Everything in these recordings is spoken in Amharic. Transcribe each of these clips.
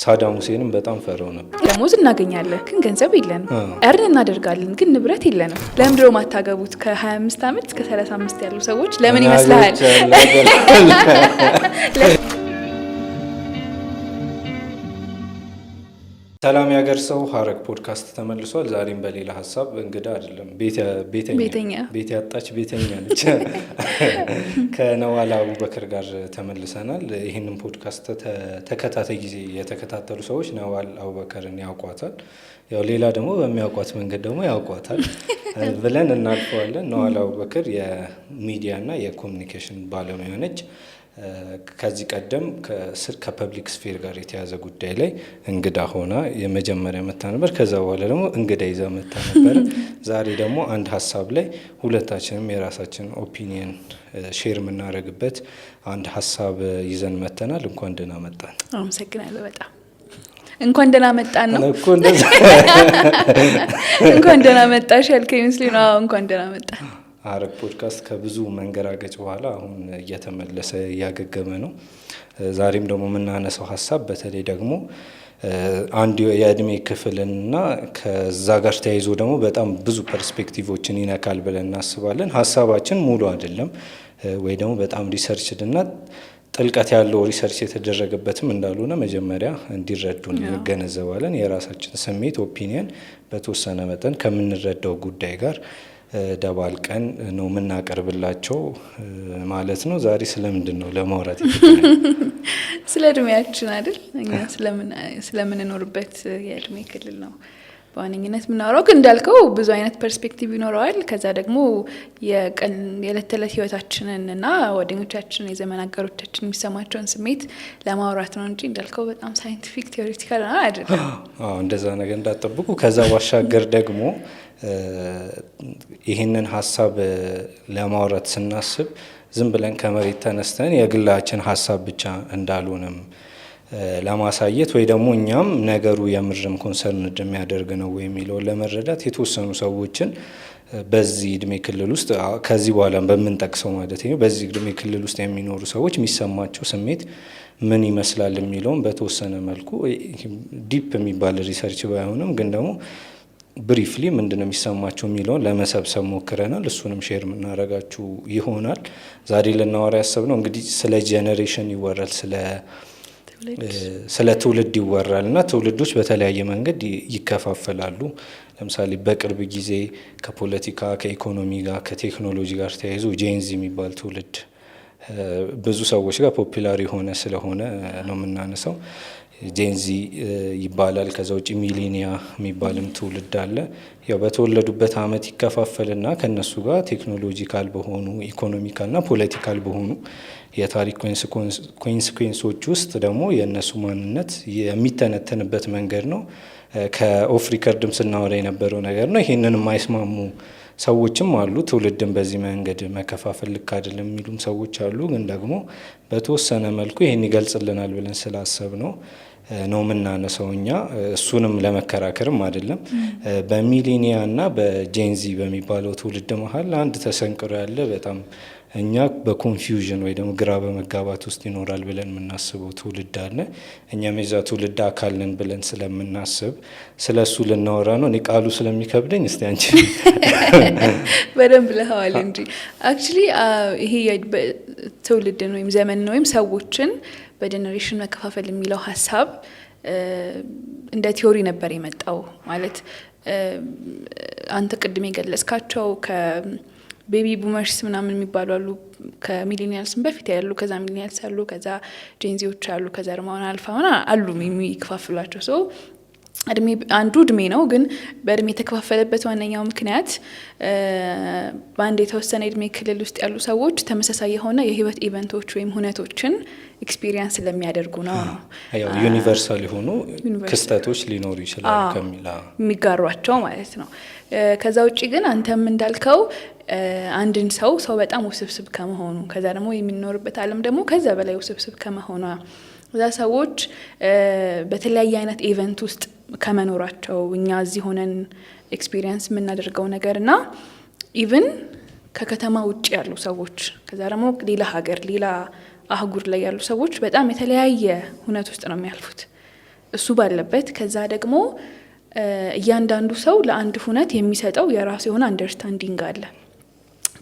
ሳዳም ሁሴንም በጣም ፈራው ነበር። ደሞዝ እናገኛለን ግን ገንዘብ የለንም። እርን እናደርጋለን ግን ንብረት የለንም። ለምንድን ነው ማታገቡት? ከ25 ዓመት እስከ 35 ያሉ ሰዎች ለምን ይመስላል? ሰላም ያገር ሰው ሐረግ ፖድካስት ተመልሷል። ዛሬም በሌላ ሀሳብ እንግዳ አይደለም ቤት ያጣች ቤተኛ ነች። ከነዋል አቡበከር ጋር ተመልሰናል። ይህንን ፖድካስት ተከታታይ ጊዜ የተከታተሉ ሰዎች ነዋል አቡበከርን ያውቋታል። ያው ሌላ ደግሞ በሚያውቋት መንገድ ደግሞ ያውቋታል ብለን እናልፈዋለን። ነዋል አቡበከር የሚዲያና የኮሚኒኬሽን ባለሙያ ነች። ከዚህ ቀደም ከፐብሊክ ስፌር ጋር የተያዘ ጉዳይ ላይ እንግዳ ሆና የመጀመሪያ መታ ነበር። ከዛ በኋላ ደግሞ እንግዳ ይዛ መታ ነበር። ዛሬ ደግሞ አንድ ሀሳብ ላይ ሁለታችንም የራሳችን ኦፒኒየን ሼር የምናደርግበት አንድ ሀሳብ ይዘን መተናል። እንኳን ደህና መጣን። አመሰግናለሁ በጣም እንኳን ደህና መጣን ነው እንኳን ደህና መጣሽ ያልከኝ መስሎኝ ነው። እንኳን ደህና መጣን። ሐረግ ፖድካስት ከብዙ መንገራገጭ በኋላ አሁን እየተመለሰ እያገገመ ነው። ዛሬም ደግሞ የምናነሳው ሀሳብ በተለይ ደግሞ አንድ የእድሜ ክፍልና ከዛ ጋር ተያይዞ ደግሞ በጣም ብዙ ፐርስፔክቲቮችን ይነካል ብለን እናስባለን። ሀሳባችን ሙሉ አይደለም ወይ ደግሞ በጣም ሪሰርችድና ጥልቀት ያለው ሪሰርች የተደረገበትም እንዳልሆነ መጀመሪያ እንዲረዱን እንገነዘባለን። የራሳችን ስሜት ኦፒኒየን በተወሰነ መጠን ከምንረዳው ጉዳይ ጋር ደባልቀን ነው የምናቀርብላቸው ማለት ነው። ዛሬ ስለምንድን ነው ለማውራት ስለ እድሜያችን አይደል? እኛ ስለምንኖርበት የእድሜ ክልል ነው በዋነኝነት የምናወራው። ግን እንዳልከው ብዙ አይነት ፐርስፔክቲቭ ይኖረዋል። ከዛ ደግሞ የዕለት ተዕለት ህይወታችንን እና ጓደኞቻችን የዘመን አጋሮቻችን የሚሰማቸውን ስሜት ለማውራት ነው እንጂ እንዳልከው በጣም ሳይንቲፊክ ቴዎሬቲካል አይደለም። እንደዛ ነገር እንዳጠብቁ። ከዛ ባሻገር ደግሞ ይህንን ሀሳብ ለማውራት ስናስብ ዝም ብለን ከመሬት ተነስተን የግላችን ሀሳብ ብቻ እንዳልሆነም ለማሳየት ወይ ደግሞ እኛም ነገሩ የምርም ኮንሰርን እንደሚያደርግ ነው የሚለውን ለመረዳት የተወሰኑ ሰዎችን በዚህ እድሜ ክልል ውስጥ ከዚህ በኋላ በምንጠቅሰው ማለት ነው በዚህ እድሜ ክልል ውስጥ የሚኖሩ ሰዎች የሚሰማቸው ስሜት ምን ይመስላል የሚለውን በተወሰነ መልኩ ዲፕ የሚባል ሪሰርች ባይሆንም ግን ደግሞ ብሪፍሊ ምንድነው የሚሰማቸው የሚለውን ለመሰብሰብ ሞክረናል። እሱንም ሼር የምናደርጋችሁ ይሆናል። ዛሬ ልናወራ ያሰብነው እንግዲህ ስለ ጄኔሬሽን ይወራል፣ ስለ ትውልድ ይወራል እና ትውልዶች በተለያየ መንገድ ይከፋፈላሉ። ለምሳሌ በቅርብ ጊዜ ከፖለቲካ፣ ከኢኮኖሚ ጋር፣ ከቴክኖሎጂ ጋር ተያይዞ ጄንዚ የሚባል ትውልድ ብዙ ሰዎች ጋር ፖፑላር የሆነ ስለሆነ ነው የምናነሳው። ጄንዚ ይባላል። ከዛ ውጭ ሚሊኒያ የሚባልም ትውልድ አለ። ያው በተወለዱበት አመት ይከፋፈልና ከነሱ ጋር ቴክኖሎጂካል በሆኑ ኢኮኖሚካልና ፖለቲካል በሆኑ የታሪክ ኮንሲኩዌንሶች ውስጥ ደግሞ የእነሱ ማንነት የሚተነተንበት መንገድ ነው። ከኦፍ ሪከርድም ስናወራ የነበረው ነገር ነው። ይህንን የማይስማሙ ሰዎችም አሉ። ትውልድን በዚህ መንገድ መከፋፈል ልክ አይደለም የሚሉም ሰዎች አሉ። ግን ደግሞ በተወሰነ መልኩ ይህን ይገልጽልናል ብለን ስላሰብ ነው የምናነሳው እኛ። እሱንም ለመከራከርም አይደለም። በሚሊኒያ እና በጄንዚ በሚባለው ትውልድ መሀል አንድ ተሰንቅሮ ያለ በጣም እኛ በኮንፊውዥን ወይ ደግሞ ግራ በመጋባት ውስጥ ይኖራል ብለን የምናስበው ትውልድ አለ። እኛም የዛ ትውልድ አካል ነን ብለን ስለምናስብ ስለ እሱ ልናወራ ነው። እኔ ቃሉ ስለሚከብደኝ እስቲ አንቺ በደንብ ብለኸዋል እንጂ አክቹሊ ይሄ ትውልድን ወይም ዘመንን ወይም ሰዎችን በጀነሬሽን መከፋፈል የሚለው ሀሳብ እንደ ቲዮሪ ነበር የመጣው። ማለት አንተ ቅድም የገለጽካቸው ቤቢ ቡመርስ ምናምን የሚባሉ አሉ፣ ከሚሊኒያልስም በፊት ያሉ፣ ከዛ ሚሊኒያልስ አሉ፣ ከዛ ጄንዚዎች አሉ፣ ከዛ ደግሞ አልፋ አሉ የሚከፋፍሏቸው። ሰው እድሜ አንዱ እድሜ ነው። ግን በእድሜ የተከፋፈለበት ዋነኛው ምክንያት በአንድ የተወሰነ እድሜ ክልል ውስጥ ያሉ ሰዎች ተመሳሳይ የሆነ የህይወት ኢቨንቶች ወይም ሁነቶችን ኤክስፒሪየንስ ስለሚያደርጉ ነው። ዩኒቨርሳል የሆኑ ክስተቶች ሊኖሩ ይችላሉ ከሚላ የሚጋሯቸው ማለት ነው። ከዛ ውጪ ግን አንተም እንዳልከው አንድን ሰው በጣም ውስብስብ ከመሆኑ ከዛ ደግሞ የሚኖርበት ዓለም ደግሞ ከዛ በላይ ውስብስብ ከመሆኗ እዛ ሰዎች በተለያየ አይነት ኢቨንት ውስጥ ከመኖራቸው እኛ እዚህ ሆነን ኤክስፒሪየንስ የምናደርገው ነገርና ኢቭን ከከተማ ውጭ ያሉ ሰዎች ከዛ ደግሞ ሌላ ሀገር ሌላ አህጉር ላይ ያሉ ሰዎች በጣም የተለያየ ሁነት ውስጥ ነው የሚያልፉት። እሱ ባለበት ከዛ ደግሞ እያንዳንዱ ሰው ለአንድ ሁነት የሚሰጠው የራሱ የሆነ አንደርስታንዲንግ አለ።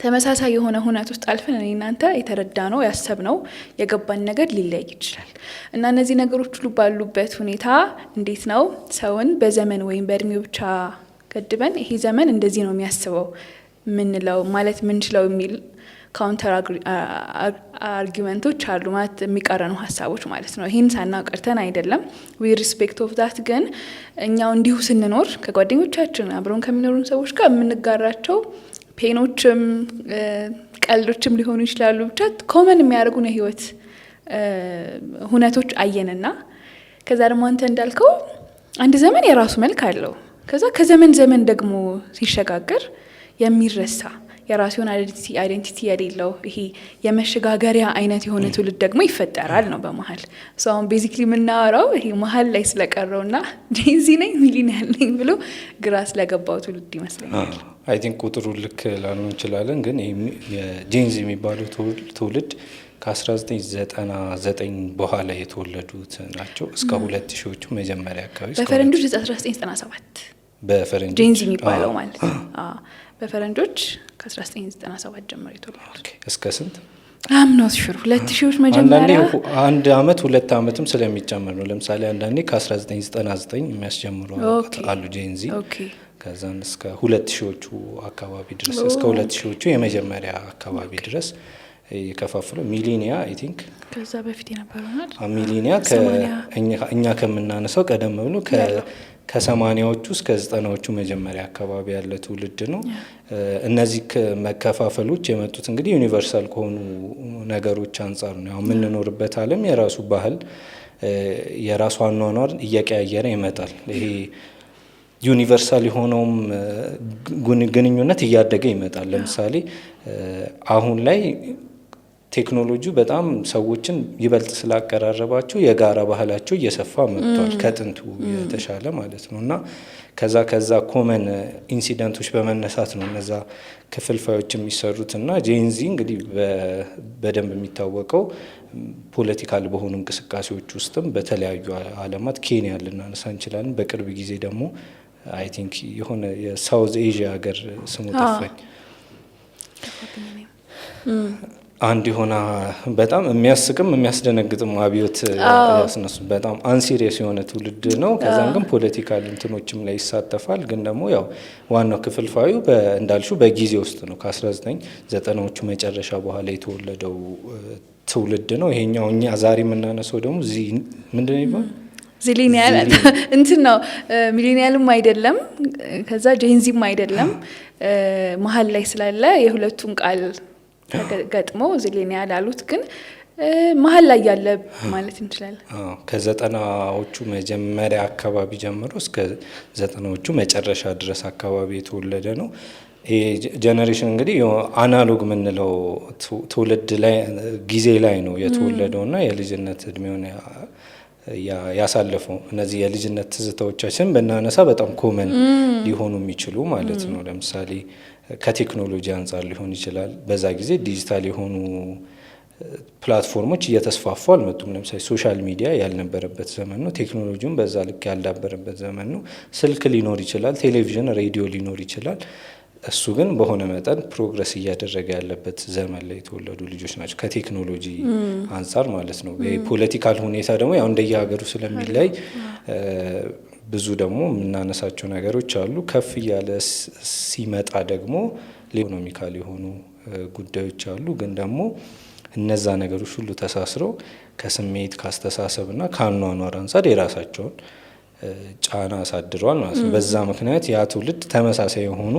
ተመሳሳይ የሆነ ሁነት ውስጥ አልፈን እኔ እናንተ የተረዳነው ያሰብነው የገባን ነገር ሊለያይ ይችላል እና እነዚህ ነገሮች ሁሉ ባሉበት ሁኔታ እንዴት ነው ሰውን በዘመን ወይም በእድሜው ብቻ ገድበን ይሄ ዘመን እንደዚህ ነው የሚያስበው ምንለው ማለት ምንችለው የሚል ካውንተር አርጊመንቶች አሉ ማለት የሚቃረኑ ሀሳቦች ማለት ነው። ይህን ሳናቀርተን አይደለም ዊ ሪስፔክት ኦፍ ዳት ግን እኛው እንዲሁ ስንኖር ከጓደኞቻችን አብረውን ከሚኖሩን ሰዎች ጋር የምንጋራቸው ፔኖችም ቀልዶችም ሊሆኑ ይችላሉ። ብቻ ኮመን የሚያደርጉን የህይወት ሁነቶች አየንና ከዛ ደግሞ አንተ እንዳልከው አንድ ዘመን የራሱ መልክ አለው። ከዛ ከዘመን ዘመን ደግሞ ሲሸጋገር የሚረሳ የራሱን አይዴንቲቲ የሌለው ይሄ የመሸጋገሪያ አይነት የሆነ ትውልድ ደግሞ ይፈጠራል ነው በመሀል ሰው አሁን ቤዚክሊ የምናወራው ይሄ መሀል ላይ ስለቀረውና ጄንዚ ነኝ ሚሊኒያል ነኝ ብሎ ግራ ስለገባው ትውልድ ይመስለኛል። አይ ቲንክ ቁጥሩ ልክ ላንሆን እንችላለን ግን የጄንዚ የሚባለው ትውልድ ከ1999 በኋላ የተወለዱት ናቸው እስከ 2000ዎቹ መጀመሪያ አካባቢ በፈረንጆች 1997 በፈረንጆች ጄንዚ የሚባለው ማለት በፈረንጆች ከ1997 ጀምሮ የተወለዱት እስከ ስንት አምኖት ሹር 2000ዎች መጀመሪያ አንድ አመት ሁለት አመትም ስለሚጨምር ነው። ለምሳሌ አንዳንዴ ከ1999 የሚያስጀምሩ አሉ ጄንዚ ከዛን እስከ 2000ዎቹ አካባቢ ድረስ እስከ 2000ዎቹ የመጀመሪያ አካባቢ ድረስ የከፋፍለው ሚሊኒያ አይ ቲንክ ከዛ በፊት የነበረው ሚሊኒያ እኛ ከምናነሳው ቀደም ብሎ ከ80ዎቹ እስከ 90ዎቹ መጀመሪያ አካባቢ ያለ ትውልድ ነው። እነዚህ መከፋፈሎች የመጡት እንግዲህ ዩኒቨርሳል ከሆኑ ነገሮች አንጻር ነው። ያው የምንኖርበት ዓለም የራሱ ባህል የራሱ አኗኗር እየቀያየረ ይመጣል። ይሄ ዩኒቨርሳል የሆነውም ግንኙነት እያደገ ይመጣል። ለምሳሌ አሁን ላይ ቴክኖሎጂው በጣም ሰዎችን ይበልጥ ስላቀራረባቸው የጋራ ባህላቸው እየሰፋ መጥቷል ከጥንቱ የተሻለ ማለት ነው እና ከዛ ኮመን ኢንሲደንቶች በመነሳት ነው እነዛ ክፍልፋዮች የሚሰሩት እና ጄንዚ እንግዲህ በደንብ የሚታወቀው ፖለቲካል በሆኑ እንቅስቃሴዎች ውስጥም በተለያዩ ዓለማት ኬንያ ልናነሳ እንችላለን። በቅርብ ጊዜ ደግሞ አይ ቲንክ የሆነ የሳውዝ ኤዥያ ሀገር ስሙ ጠፋኝ አንድ የሆነ በጣም የሚያስቅም የሚያስደነግጥም አብዮት ያስነሱ በጣም አንሲሪየስ የሆነ ትውልድ ነው። ከዛም ግን ፖለቲካል እንትኖችም ላይ ይሳተፋል። ግን ደግሞ ያው ዋናው ክፍልፋዩ እንዳልሹ በጊዜ ውስጥ ነው ከ1990ዎቹ መጨረሻ በኋላ የተወለደው ትውልድ ነው። ይሄኛው እኛ ዛሬ የምናነሳው ደግሞ ምንድነው ይባል ዚሊኒያል እንትን ነው ሚሊኒያልም አይደለም ከዛ ጄንዚም አይደለም መሀል ላይ ስላለ የሁለቱን ቃል ገጥሞ ዚሊኒያል አሉት ግን መሀል ላይ ያለ ማለት እንችላለን። ከ90ዎቹ መጀመሪያ አካባቢ ጀምሮ እስከ 90ዎቹ መጨረሻ ድረስ አካባቢ የተወለደ ነው። ይሄ ጄኔሬሽን እንግዲህ አናሎግ የምንለው ትውልድ ላይ ጊዜ ላይ ነው የተወለደውና የልጅነት እድሜውን ያሳለፈው እነዚህ የልጅነት ትዝታዎቻችን በእናነሳ በጣም ኮመን ሊሆኑ የሚችሉ ማለት ነው። ለምሳሌ ከቴክኖሎጂ አንጻር ሊሆን ይችላል። በዛ ጊዜ ዲጂታል የሆኑ ፕላትፎርሞች እየተስፋፉ አልመጡም። ለምሳሌ ሶሻል ሚዲያ ያልነበረበት ዘመን ነው። ቴክኖሎጂውን በዛ ልክ ያልዳበረበት ዘመን ነው። ስልክ ሊኖር ይችላል፣ ቴሌቪዥን፣ ሬዲዮ ሊኖር ይችላል። እሱ ግን በሆነ መጠን ፕሮግረስ እያደረገ ያለበት ዘመን ላይ የተወለዱ ልጆች ናቸው ከቴክኖሎጂ አንጻር ማለት ነው። የፖለቲካል ሁኔታ ደግሞ ያው እንደየሀገሩ ስለሚለይ ብዙ ደግሞ የምናነሳቸው ነገሮች አሉ። ከፍ እያለ ሲመጣ ደግሞ ኢኮኖሚካል የሆኑ ጉዳዮች አሉ። ግን ደግሞ እነዛ ነገሮች ሁሉ ተሳስረው ከስሜት ከአስተሳሰብና ከአኗኗር አንጻር የራሳቸውን ጫና አሳድረዋል ማለት ነው። በዛ ምክንያት ያ ትውልድ ተመሳሳይ የሆኑ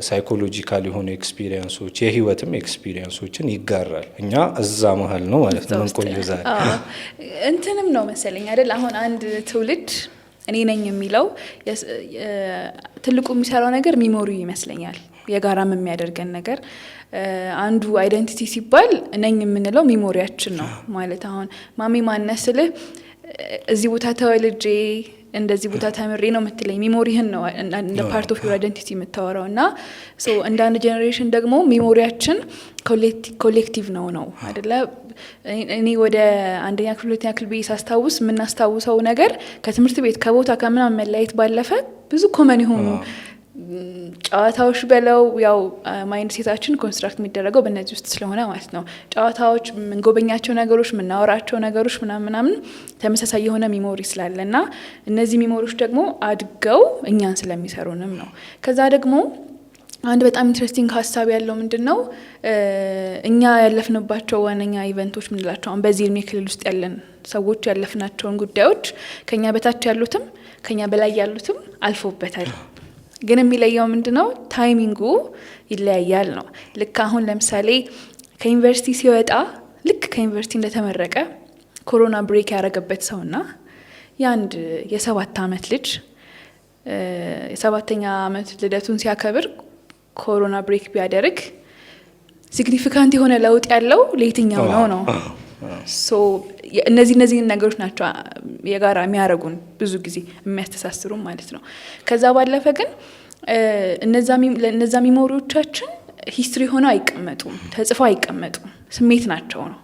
ሳይኮሎጂካል የሆኑ ኤክስፒሪየንሶች የህይወትም ኤክስፒሪየንሶችን ይጋራል። እኛ እዛ መሀል ነው ማለት ነው ምንቆየው ዛሬ እንትንም ነው መሰለኝ አይደል? አሁን አንድ ትውልድ እኔ ነኝ የሚለው ትልቁ የሚሰራው ነገር ሚሞሪ ይመስለኛል። የጋራም የሚያደርገን ነገር አንዱ አይደንቲቲ ሲባል ነኝ የምንለው ሚሞሪያችን ነው ማለት። አሁን ማሚ ማነስልህ እዚህ ቦታ ተወልጄ እንደዚህ ቦታ ተምሬ ነው የምትለኝ። ሚሞሪህን ነው እንደ ፓርት ኦፍ ዩር አይደንቲቲ የምታወራው። እና ሶ እንደ አንድ ጄኔሬሽን ደግሞ ሚሞሪያችን ኮሌክቲቭ ነው አይደለ? እኔ ወደ አንደኛ ክፍል ሁለተኛ ክፍል ብዬ ሳስታውስ የምናስታውሰው ነገር ከትምህርት ቤት ከቦታ ከምናምን መለያየት ባለፈ ብዙ ኮመን የሆኑ ጨዋታዎች በለው ያው ማይንድ ሴታችን ኮንስትራክት የሚደረገው በእነዚህ ውስጥ ስለሆነ ማለት ነው። ጨዋታዎች፣ የምንጎበኛቸው ነገሮች፣ የምናወራቸው ነገሮች ምናምን ተመሳሳይ የሆነ ሚሞሪ ስላለ እና እነዚህ ሚሞሪዎች ደግሞ አድገው እኛን ስለሚሰሩንም ነው። ከዛ ደግሞ አንድ በጣም ኢንትረስቲንግ ሀሳብ ያለው ምንድን ነው እኛ ያለፍንባቸው ዋነኛ ኢቨንቶች ምንላቸው አሁን በዚህ እድሜ ክልል ውስጥ ያለን ሰዎች ያለፍናቸውን ጉዳዮች ከኛ በታች ያሉትም ከኛ በላይ ያሉትም አልፎበታል። ግን የሚለየው ምንድነው ታይሚንጉ ይለያያል ነው። ልክ አሁን ለምሳሌ ከዩኒቨርሲቲ ሲወጣ ልክ ከዩኒቨርሲቲ እንደተመረቀ ኮሮና ብሬክ ያደረገበት ሰውና የአንድ የ7 ዓመት ልጅ የ7ኛ ዓመት ልደቱን ሲያከብር ኮሮና ብሬክ ቢያደርግ ሲግኒፊካንት የሆነ ለውጥ ያለው ለየትኛው ነው? ሶ እነዚህ ነገሮች ናቸው የጋራ የሚያረጉን ብዙ ጊዜ የሚያስተሳስሩ ማለት ነው። ከዛ ባለፈ ግን እነዛ ሚሞሪዎቻችን ሂስትሪ ሆነው አይቀመጡም፣ ተጽፈው አይቀመጡም፣ ስሜት ናቸው ነው።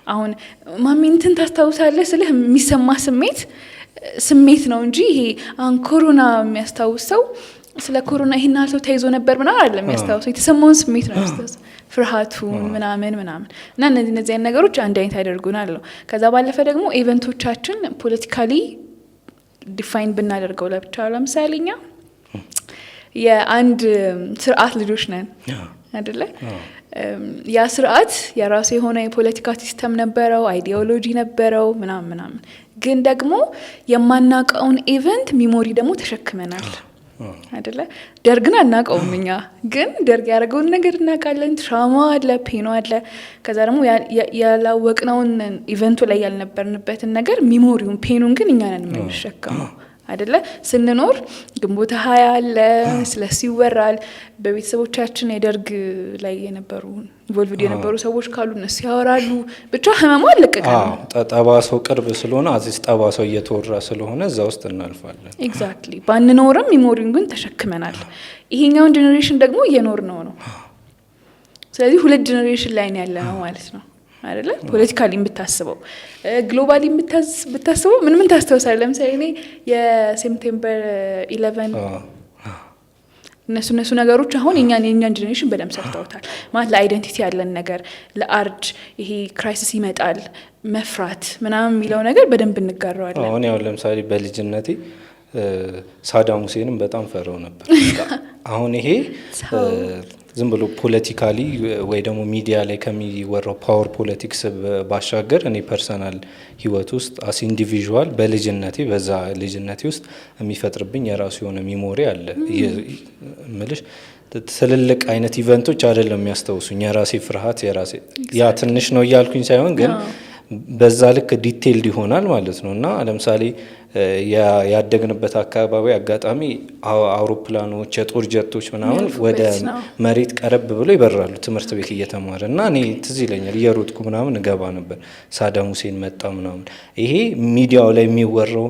አሁን ማሚ እንትን ታስታውሳለህ ስልህ የሚሰማ ስሜት ነው እንጂ ይሄ አሁን ኮሮና የሚያስታውሰው ስለ ኮሮና ይሄን አልቶ ተይዞ ነበር ምናምን አይደለም የሚያስታውሰው፣ የተሰማውን ስሜት ነው የሚያስታውሰው፣ ፍርሃቱን ምናምን እና እነዚህ ነገሮች አንድ አይነት ያደርጉናል ነው። ከዛ ባለፈ ደግሞ ኢቨንቶቻችን ፖለቲካሊ ዲፋይን ብናደርገው ለብቻ ለምሳሌ እኛ የአንድ ስርዓት ልጆች ነን አይደለ? ያ ስርዓት የራሱ የሆነ የፖለቲካ ሲስተም ነበረው፣ አይዲዮሎጂ ነበረው ምናምን ግን ደግሞ የማናውቀውን ኢቨንት ሚሞሪ ደግሞ ተሸክመናል አይደለ? ደርግን አናውቀውም እኛ ግን ደርግ ያደረገውን ነገር እናውቃለን። ትራውማ አለ፣ ፔኖ አለ። ከዛ ደግሞ ያላወቅነውን ኢቨንቱ ላይ ያልነበርንበትን ነገር ሚሞሪውን ፔኑን ግን እኛ ነን የምንሸከመው አይደለ? ስንኖር ግንቦት 20 አለ፣ ስለሱ ይወራል። በቤተሰቦቻችን የደርግ ላይ የነበሩ ኢንቮልቭድ የነበሩ ሰዎች ካሉ እነሱ ያወራሉ። ብቻ ህመሙ አለቀቀን። ጠባሳው ቅርብ ስለሆነ አዚስ ጠባሳው እየተወራ ስለሆነ እዛ ውስጥ እናልፋለን። ኤግዛክትሊ። ባንኖርም ሚሞሪውን ግን ተሸክመናል። ይሄኛውን ጄኔሬሽን ደግሞ እየኖር ነው። ስለዚህ 2 ጄኔሬሽን ላይ ነው ያለ ነው ማለት ነው አይደለ? ፖለቲካሊ ብታስበው ግሎባሊ ብታስበው ምን ታስተውሳለህ? ለምሳሌ እኔ የሴፕቴምበር 11 እነሱ ነገሮች አሁን የኛን ጄኔሬሽን በደንብ ሰርተውታል ማለት ለአይደንቲቲ ያለን ነገር ለአርድ ይሄ ክራይሲስ ይመጣል መፍራት ምናምን የሚለው ነገር በደንብ እንጋራዋለን። አሁን ያው ለምሳሌ በልጅነቴ ሳዳም ሁሴንም በጣም ፈራው ነበር። አሁን ይሄ ዝም ብሎ ፖለቲካሊ ወይ ደግሞ ሚዲያ ላይ ከሚወራው ፓወር ፖለቲክስ ባሻገር እኔ ፐርሰናል ህይወት ውስጥ አስ ኢንዲቪዥዋል በዛ ልጅነቴ ውስጥ የሚፈጥርብኝ የራሱ የሆነ ሚሞሪ አለ። ምልሽ ትልልቅ አይነት ኢቨንቶች አይደለም የሚያስታውሱኝ፣ የራሴ ፍርሃት ያ ትንሽ ነው እያልኩኝ ሳይሆን ግን በዛ ልክ ዲቴይልድ ይሆናል ማለት ነው። እና ለምሳሌ ያደግንበት አካባቢ አጋጣሚ አውሮፕላኖች፣ የጦር ጀቶች ምናምን ወደ መሬት ቀረብ ብሎ ይበራሉ ትምህርት ቤት እየተማረ እና እኔ ትዝ ይለኛል እየሮጥኩ ምናምን እገባ ነበር። ሳዳም ሁሴን መጣ ምናምን። ይሄ ሚዲያው ላይ የሚወራው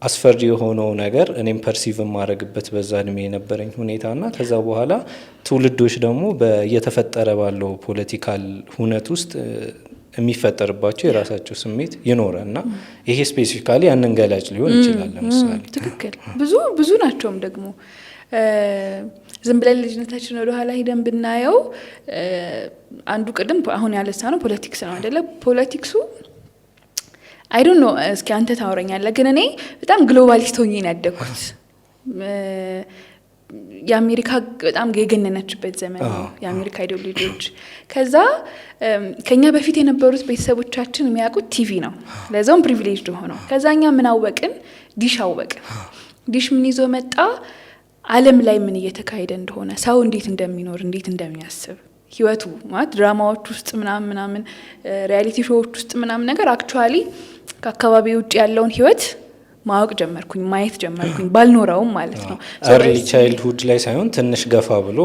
አስፈሪ የሆነው ነገር እኔም ፐርሲቭ የማደርግበት በዛ እድሜ የነበረኝ ሁኔታና ከዛ በኋላ ትውልዶች ደግሞ እየተፈጠረ ባለው ፖለቲካል ሁነት ውስጥ የሚፈጠርባቸው የራሳቸው ስሜት ይኖራል እና ይሄ ስፔሲፊካሊ ያንን ገላጭ ሊሆን ይችላል። ለምሳሌ ትክክል ብዙ ናቸውም ደግሞ ዝም ብለን ልጅነታችን ወደ ኋላ ሂደን ብናየው አንዱ ቅድም አሁን ያለሳ ነው ፖለቲክስ ነው አይደለ? ፖለቲክሱ አይ ዶንት ኖ እስኪ አንተ ታወራኛለህ፣ ግን እኔ በጣም ግሎባሊስት ሆኜ ነው ያደግኩት። የአሜሪካ በጣም የገነነችበት ዘመን ነው የአሜሪካ አይዲዮሎጂዎች። ከዛ ከኛ በፊት የነበሩት ቤተሰቦቻችን የሚያውቁት ቲቪ ነው፣ ለዛውም ፕሪቪሌጅድ ሆነው። ከዛ እኛ ምን አወቅን? ዲሽ አወቅን። ዲሽ ምን ይዞ መጣ? ዓለም ላይ ምን እየተካሄደ እንደሆነ፣ ሰው እንዴት እንደሚኖር፣ እንዴት እንደሚያስብ ህይወቱ ማለት ድራማዎች ውስጥ ምናምን ሪያሊቲ ሾዎች ውስጥ ምናምን ነገር አክቹአሊ ከአካባቢ ውጭ ያለውን ህይወት ማወቅ ጀመርኩኝ፣ ማየት ጀመርኩኝ፣ ባልኖረውም ማለት ነው። ኤርሊ ቻይልድሁድ ላይ ሳይሆን ትንሽ ገፋ ብሎ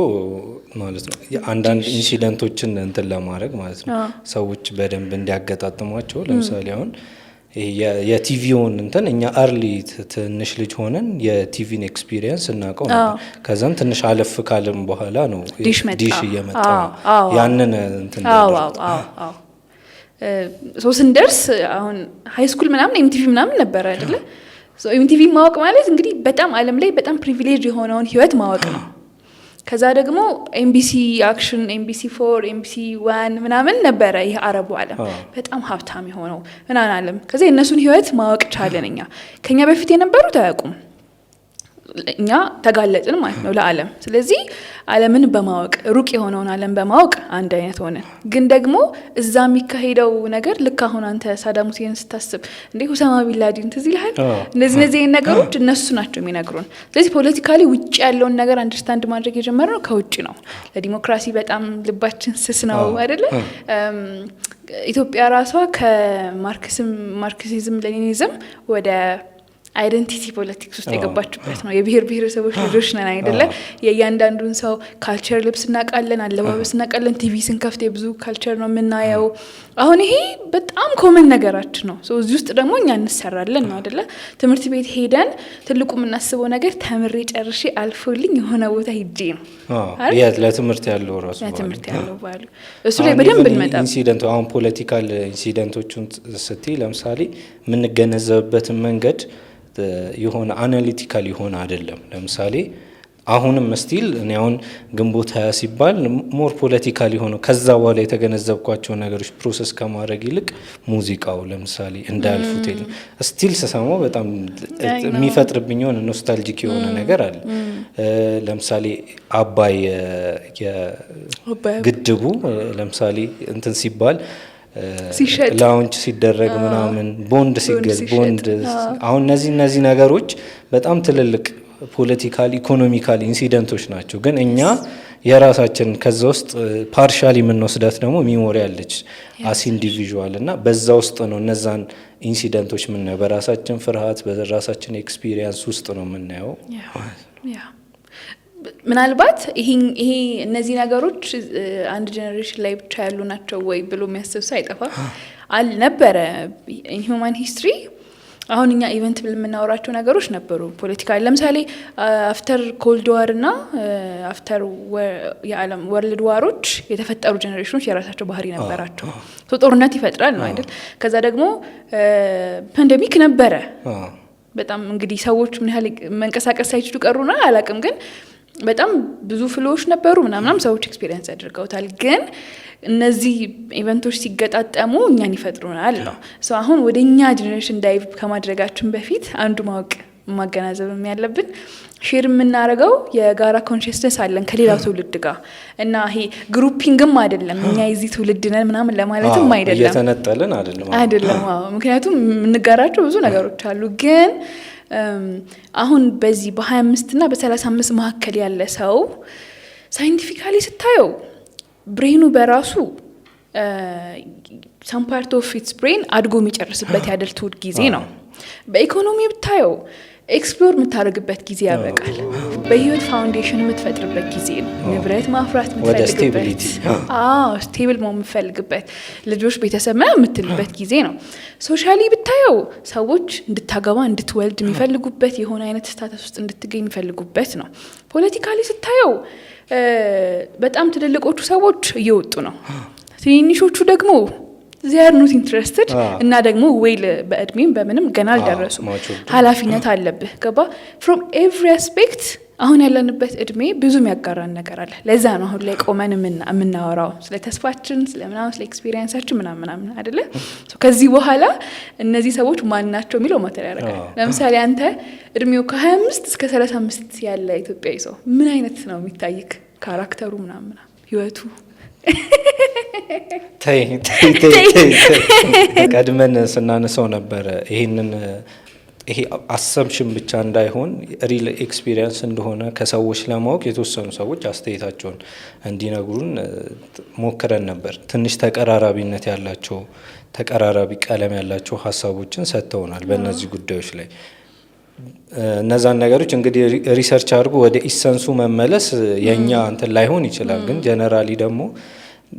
ማለት ነው። አንዳንድ ኢንሲደንቶችን እንትን ለማድረግ ማለት ነው ሰዎች በደንብ እንዲያገጣጥሟቸው። ለምሳሌ አሁን የቲቪውን እንትን እኛ አርሊ ትንሽ ልጅ ሆነን የቲቪን ኤክስፒሪየንስ እናውቀው ነበር። ከዛም ትንሽ አለፍ ካለም በኋላ ነው ዲሽ እየመጣ ያንን እንትን ስንደርስ አሁን ሃይ ስኩል ምናምን ኤምቲቪ ምናምን ነበረ አይደለ? ኤምቲቪ ማወቅ ማለት እንግዲህ በጣም ዓለም ላይ በጣም ፕሪቪሌጅ የሆነውን ህይወት ማወቅ ነው። ከዛ ደግሞ ኤምቢሲ አክሽን፣ ኤምቢሲ 4፣ ኤምቢሲ 1 ምናምን ነበረ። ይህ አረቡ ዓለም በጣም ሀብታም የሆነው ምናምን ዓለም። ከዛ የእነሱን ህይወት ማወቅ ቻለን። ከኛ በፊት የነበሩት አያውቁም፣ እኛ ተጋለጥን ማለት ነው ለዓለም። ስለዚህ ዓለምን በማወቅ ሩቅ የሆነውን ዓለም በማወቅ አንድ አይነት ሆነን፣ ግን ደግሞ እዛ የሚካሄደው ነገር ልክ አሁን አንተ ሳዳም ሁሴን ስታስብ እንዴ ሁሳማ ቢንላዲን ትዝ ይልሃል? እነዚህ ነገሮች እነሱ ናቸው የሚነግሩን። ስለዚህ ፖለቲካሊ ውጭ ያለውን ነገር አንደርስታንድ ማድረግ የጀመርነው ከውጭ ነው። ለዲሞክራሲ በጣም ልባችን ስስ ነው አይደለ? ኢትዮጵያ ራሷ ከማርክሲዝም ሌኒኒዝም ወደ አይደንቲቲ ፖለቲክስ ውስጥ የገባችበት ነው። የብሔር ብሔረሰቦች ልጆች ነን አይደለ? የእያንዳንዱን ሰው ካልቸር ልብስ እናውቃለን፣ አለባበስ እናውቃለን። ቲቪ ስንከፍት የብዙ ካልቸር ነው የምናየው። አሁን ይሄ በጣም ኮመን ነገራችን ነው። እዚህ ውስጥ ደግሞ እኛ እንሰራለን ነው አይደለ? ትምህርት ቤት ሄደን ትልቁ የምናስበው ነገር ተምሬ ጨርሼ አልፎልኝ የሆነ ቦታ ሄጄ ነው ለትምህርት ያለው ራሱ ለትምህርት ያለው ባሉ እሱ ላይ በደንብ እንመጣ። ኢንሲደንቱ አሁን ፖለቲካል ኢንሲደንቶቹን ስትይ ለምሳሌ የምንገነዘብበትን መንገድ የሆነ አናሊቲካል የሆነ አይደለም። ለምሳሌ አሁንም ስቲል እኔ አሁን ግንቦት 20 ሲባል ሞር ፖለቲካል የሆነው ከዛ በኋላ የተገነዘብኳቸው ነገሮች ፕሮሰስ ከማድረግ ይልቅ ሙዚቃው ለምሳሌ እንዳልፉት ስቲል ስሰማው በጣም የሚፈጥርብኝ የሆነ ኖስታልጂክ የሆነ ነገር አለ። ለምሳሌ አባይ ግድቡ ለምሳሌ እንትን ሲባል ላውንች ሲደረግ ምናምን ቦንድ ሲገዝ ቦንድ አሁን እነዚህ ነገሮች በጣም ትልልቅ ፖለቲካል ኢኮኖሚካል ኢንሲደንቶች ናቸው። ግን እኛ የራሳችን ከዛ ውስጥ ፓርሻሊ የምንወስዳት ደግሞ ሚሞሪ አለች አስ ኢንዲቪዥዋል እና በዛ ውስጥ ነው እነዛን ኢንሲደንቶች የምናየው። በራሳችን ፍርሃት በራሳችን ኤክስፒሪየንስ ውስጥ ነው የምናየው። ምናልባት ይሄ እነዚህ ነገሮች አንድ ጀነሬሽን ላይ ብቻ ያሉ ናቸው ወይ ብሎ የሚያስብ ሰው አይጠፋም። አልነበረ ሂውማን ሂስትሪ አሁን እኛ ኢቨንት ብል የምናወራቸው ነገሮች ነበሩ። ፖለቲካ ለምሳሌ አፍተር ኮልድ ዋር እና አፍተር የዓለም ወርልድ ዋሮች የተፈጠሩ ጀነሬሽኖች የራሳቸው ባህሪ ነበራቸው። ጦርነት ይፈጥራል ነው አይደል? ከዛ ደግሞ ፓንደሚክ ነበረ። በጣም እንግዲህ ሰዎች ምን ያህል መንቀሳቀስ ሳይችሉ ቀሩና አላቅም፣ ግን በጣም ብዙ ፍሎዎች ነበሩ ምናምናም ሰዎች ኤክስፒሪየንስ ያደርገውታል። ግን እነዚህ ኢቨንቶች ሲገጣጠሙ እኛን ይፈጥሩናል ነው። አሁን ወደ እኛ ጀኔሬሽን ዳይቭ ከማድረጋችን በፊት አንዱ ማወቅ ማገናዘብም ያለብን ሼር የምናደርገው የጋራ ኮንሽስነስ አለን ከሌላው ትውልድ ጋር እና ይሄ ግሩፒንግም አይደለም። እኛ የዚህ ትውልድ ነን ምናምን ለማለትም አይደለም፣ እየተነጠልን አይደለም። ምክንያቱም የምንጋራቸው ብዙ ነገሮች አሉ። ግን አሁን በዚህ በ25 እና በ35 መካከል ያለ ሰው ሳይንቲፊካሊ ስታየው ብሬኑ በራሱ ሳም ፓርት ኦፍ ኢትስ ብሬን አድጎ የሚጨርስበት የአደልትሁድ ጊዜ ነው። በኢኮኖሚ ብታየው ኤክስፕሎር የምታደርግበት ጊዜ ያበቃል። በህይወት ፋውንዴሽን የምትፈጥርበት ጊዜ ነው። ንብረት ማፍራት የምትፈልግበት፣ ስቴብል መሆን የምትፈልግበት፣ ልጆች ቤተሰብ የምትልበት ጊዜ ነው። ሶሻሊ ብታየው ሰዎች እንድታገባ እንድትወልድ የሚፈልጉበት፣ የሆነ አይነት ስታተስ ውስጥ እንድትገኝ የሚፈልጉበት ነው። ፖለቲካሊ ስታየው በጣም ትልልቆቹ ሰዎች እየወጡ ነው። ትንንሾቹ ደግሞ ዚያር ኖት ኢንትረስትድ እና ደግሞ ዌል በእድሜም በምንም ገና አልደረሱም። ኃላፊነት አለብህ። ገባ ፍሮም ኤቭሪ አስፔክት አሁን ያለንበት እድሜ ብዙ የሚያጋራን ነገር አለ። ለዛ ነው አሁን ላይ ቆመን የምናወራው ስለ ተስፋችን፣ ስለምናምን፣ ስለ ኤክስፒሪየንሳችን ምናምን አይደለ? ከዚህ በኋላ እነዚህ ሰዎች ማን ናቸው የሚለው ማተር ያደርጋል። ለምሳሌ አንተ እድሜው ከ25 እስከ 35 ያለ ኢትዮጵያዊ ሰው ምን አይነት ነው የሚታይክ? ካራክተሩ ምናምን ህይወቱ ቀድመን ስናነሳው ነበረ። ይሄ አሰምሽን ብቻ እንዳይሆን ሪል ኤክስፒሪየንስ እንደሆነ ከሰዎች ለማወቅ የተወሰኑ ሰዎች አስተያየታቸውን እንዲነግሩን ሞክረን ነበር። ትንሽ ተቀራራቢነት ያላቸው ተቀራራቢ ቀለም ያላቸው ሀሳቦችን ሰጥተውናል በእነዚህ ጉዳዮች ላይ። እነዛን ነገሮች እንግዲህ ሪሰርች አድርጎ ወደ ኢሰንሱ መመለስ የኛ እንትን ላይሆን ይችላል። ግን ጀነራሊ ደግሞ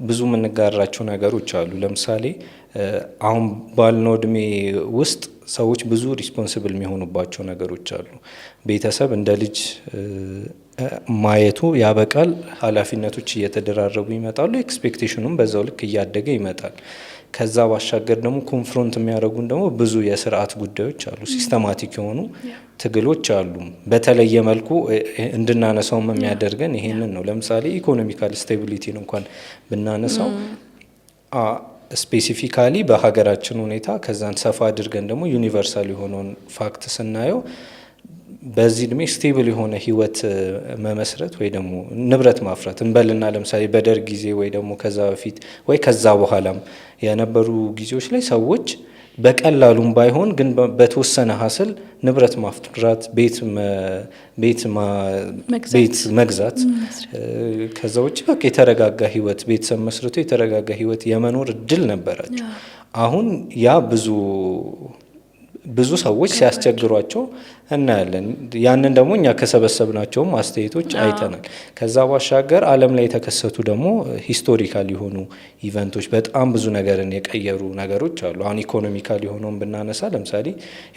ብዙ የምንጋራቸው ነገሮች አሉ። ለምሳሌ አሁን ባልነው እድሜ ውስጥ ሰዎች ብዙ ሪስፖንሲብል የሚሆኑባቸው ነገሮች አሉ። ቤተሰብ እንደ ልጅ ማየቱ ያበቃል። ኃላፊነቶች እየተደራረቡ ይመጣሉ። ኤክስፔክቴሽኑም በዛው ልክ እያደገ ይመጣል። ከዛ ባሻገር ደግሞ ኮንፍሮንት የሚያደርጉን ደግሞ ብዙ የስርዓት ጉዳዮች አሉ። ሲስተማቲክ የሆኑ ትግሎች አሉ። በተለየ መልኩ እንድናነሳውም የሚያደርገን ይሄንን ነው። ለምሳሌ ኢኮኖሚካል ስቴቢሊቲን እንኳን ብናነሳው ስፔሲፊካሊ በሀገራችን ሁኔታ ከዛን ሰፋ አድርገን ደግሞ ዩኒቨርሳል የሆነውን ፋክት ስናየው በዚህ እድሜ ስቴብል የሆነ ህይወት መመስረት ወይ ደግሞ ንብረት ማፍራት እንበልና ለምሳሌ በደርግ ጊዜ ወይ ደግሞ ከዛ በፊት ወይ ከዛ በኋላም የነበሩ ጊዜዎች ላይ ሰዎች በቀላሉም ባይሆን ግን በተወሰነ ሀስል ንብረት ማፍራት፣ ቤት መግዛት ከዛ ውጭ በቃ የተረጋጋ ህይወት ቤተሰብ መስርቶ የተረጋጋ ህይወት የመኖር እድል ነበራቸው። አሁን ያ ብዙ ሰዎች ሲያስቸግሯቸው እናያለን። ያንን ደግሞ እኛ ከሰበሰብናቸውም አስተያየቶች አይተናል። ከዛ ባሻገር ዓለም ላይ የተከሰቱ ደግሞ ሂስቶሪካል የሆኑ ኢቨንቶች በጣም ብዙ ነገርን የቀየሩ ነገሮች አሉ። አሁን ኢኮኖሚካል የሆነውን ብናነሳ ለምሳሌ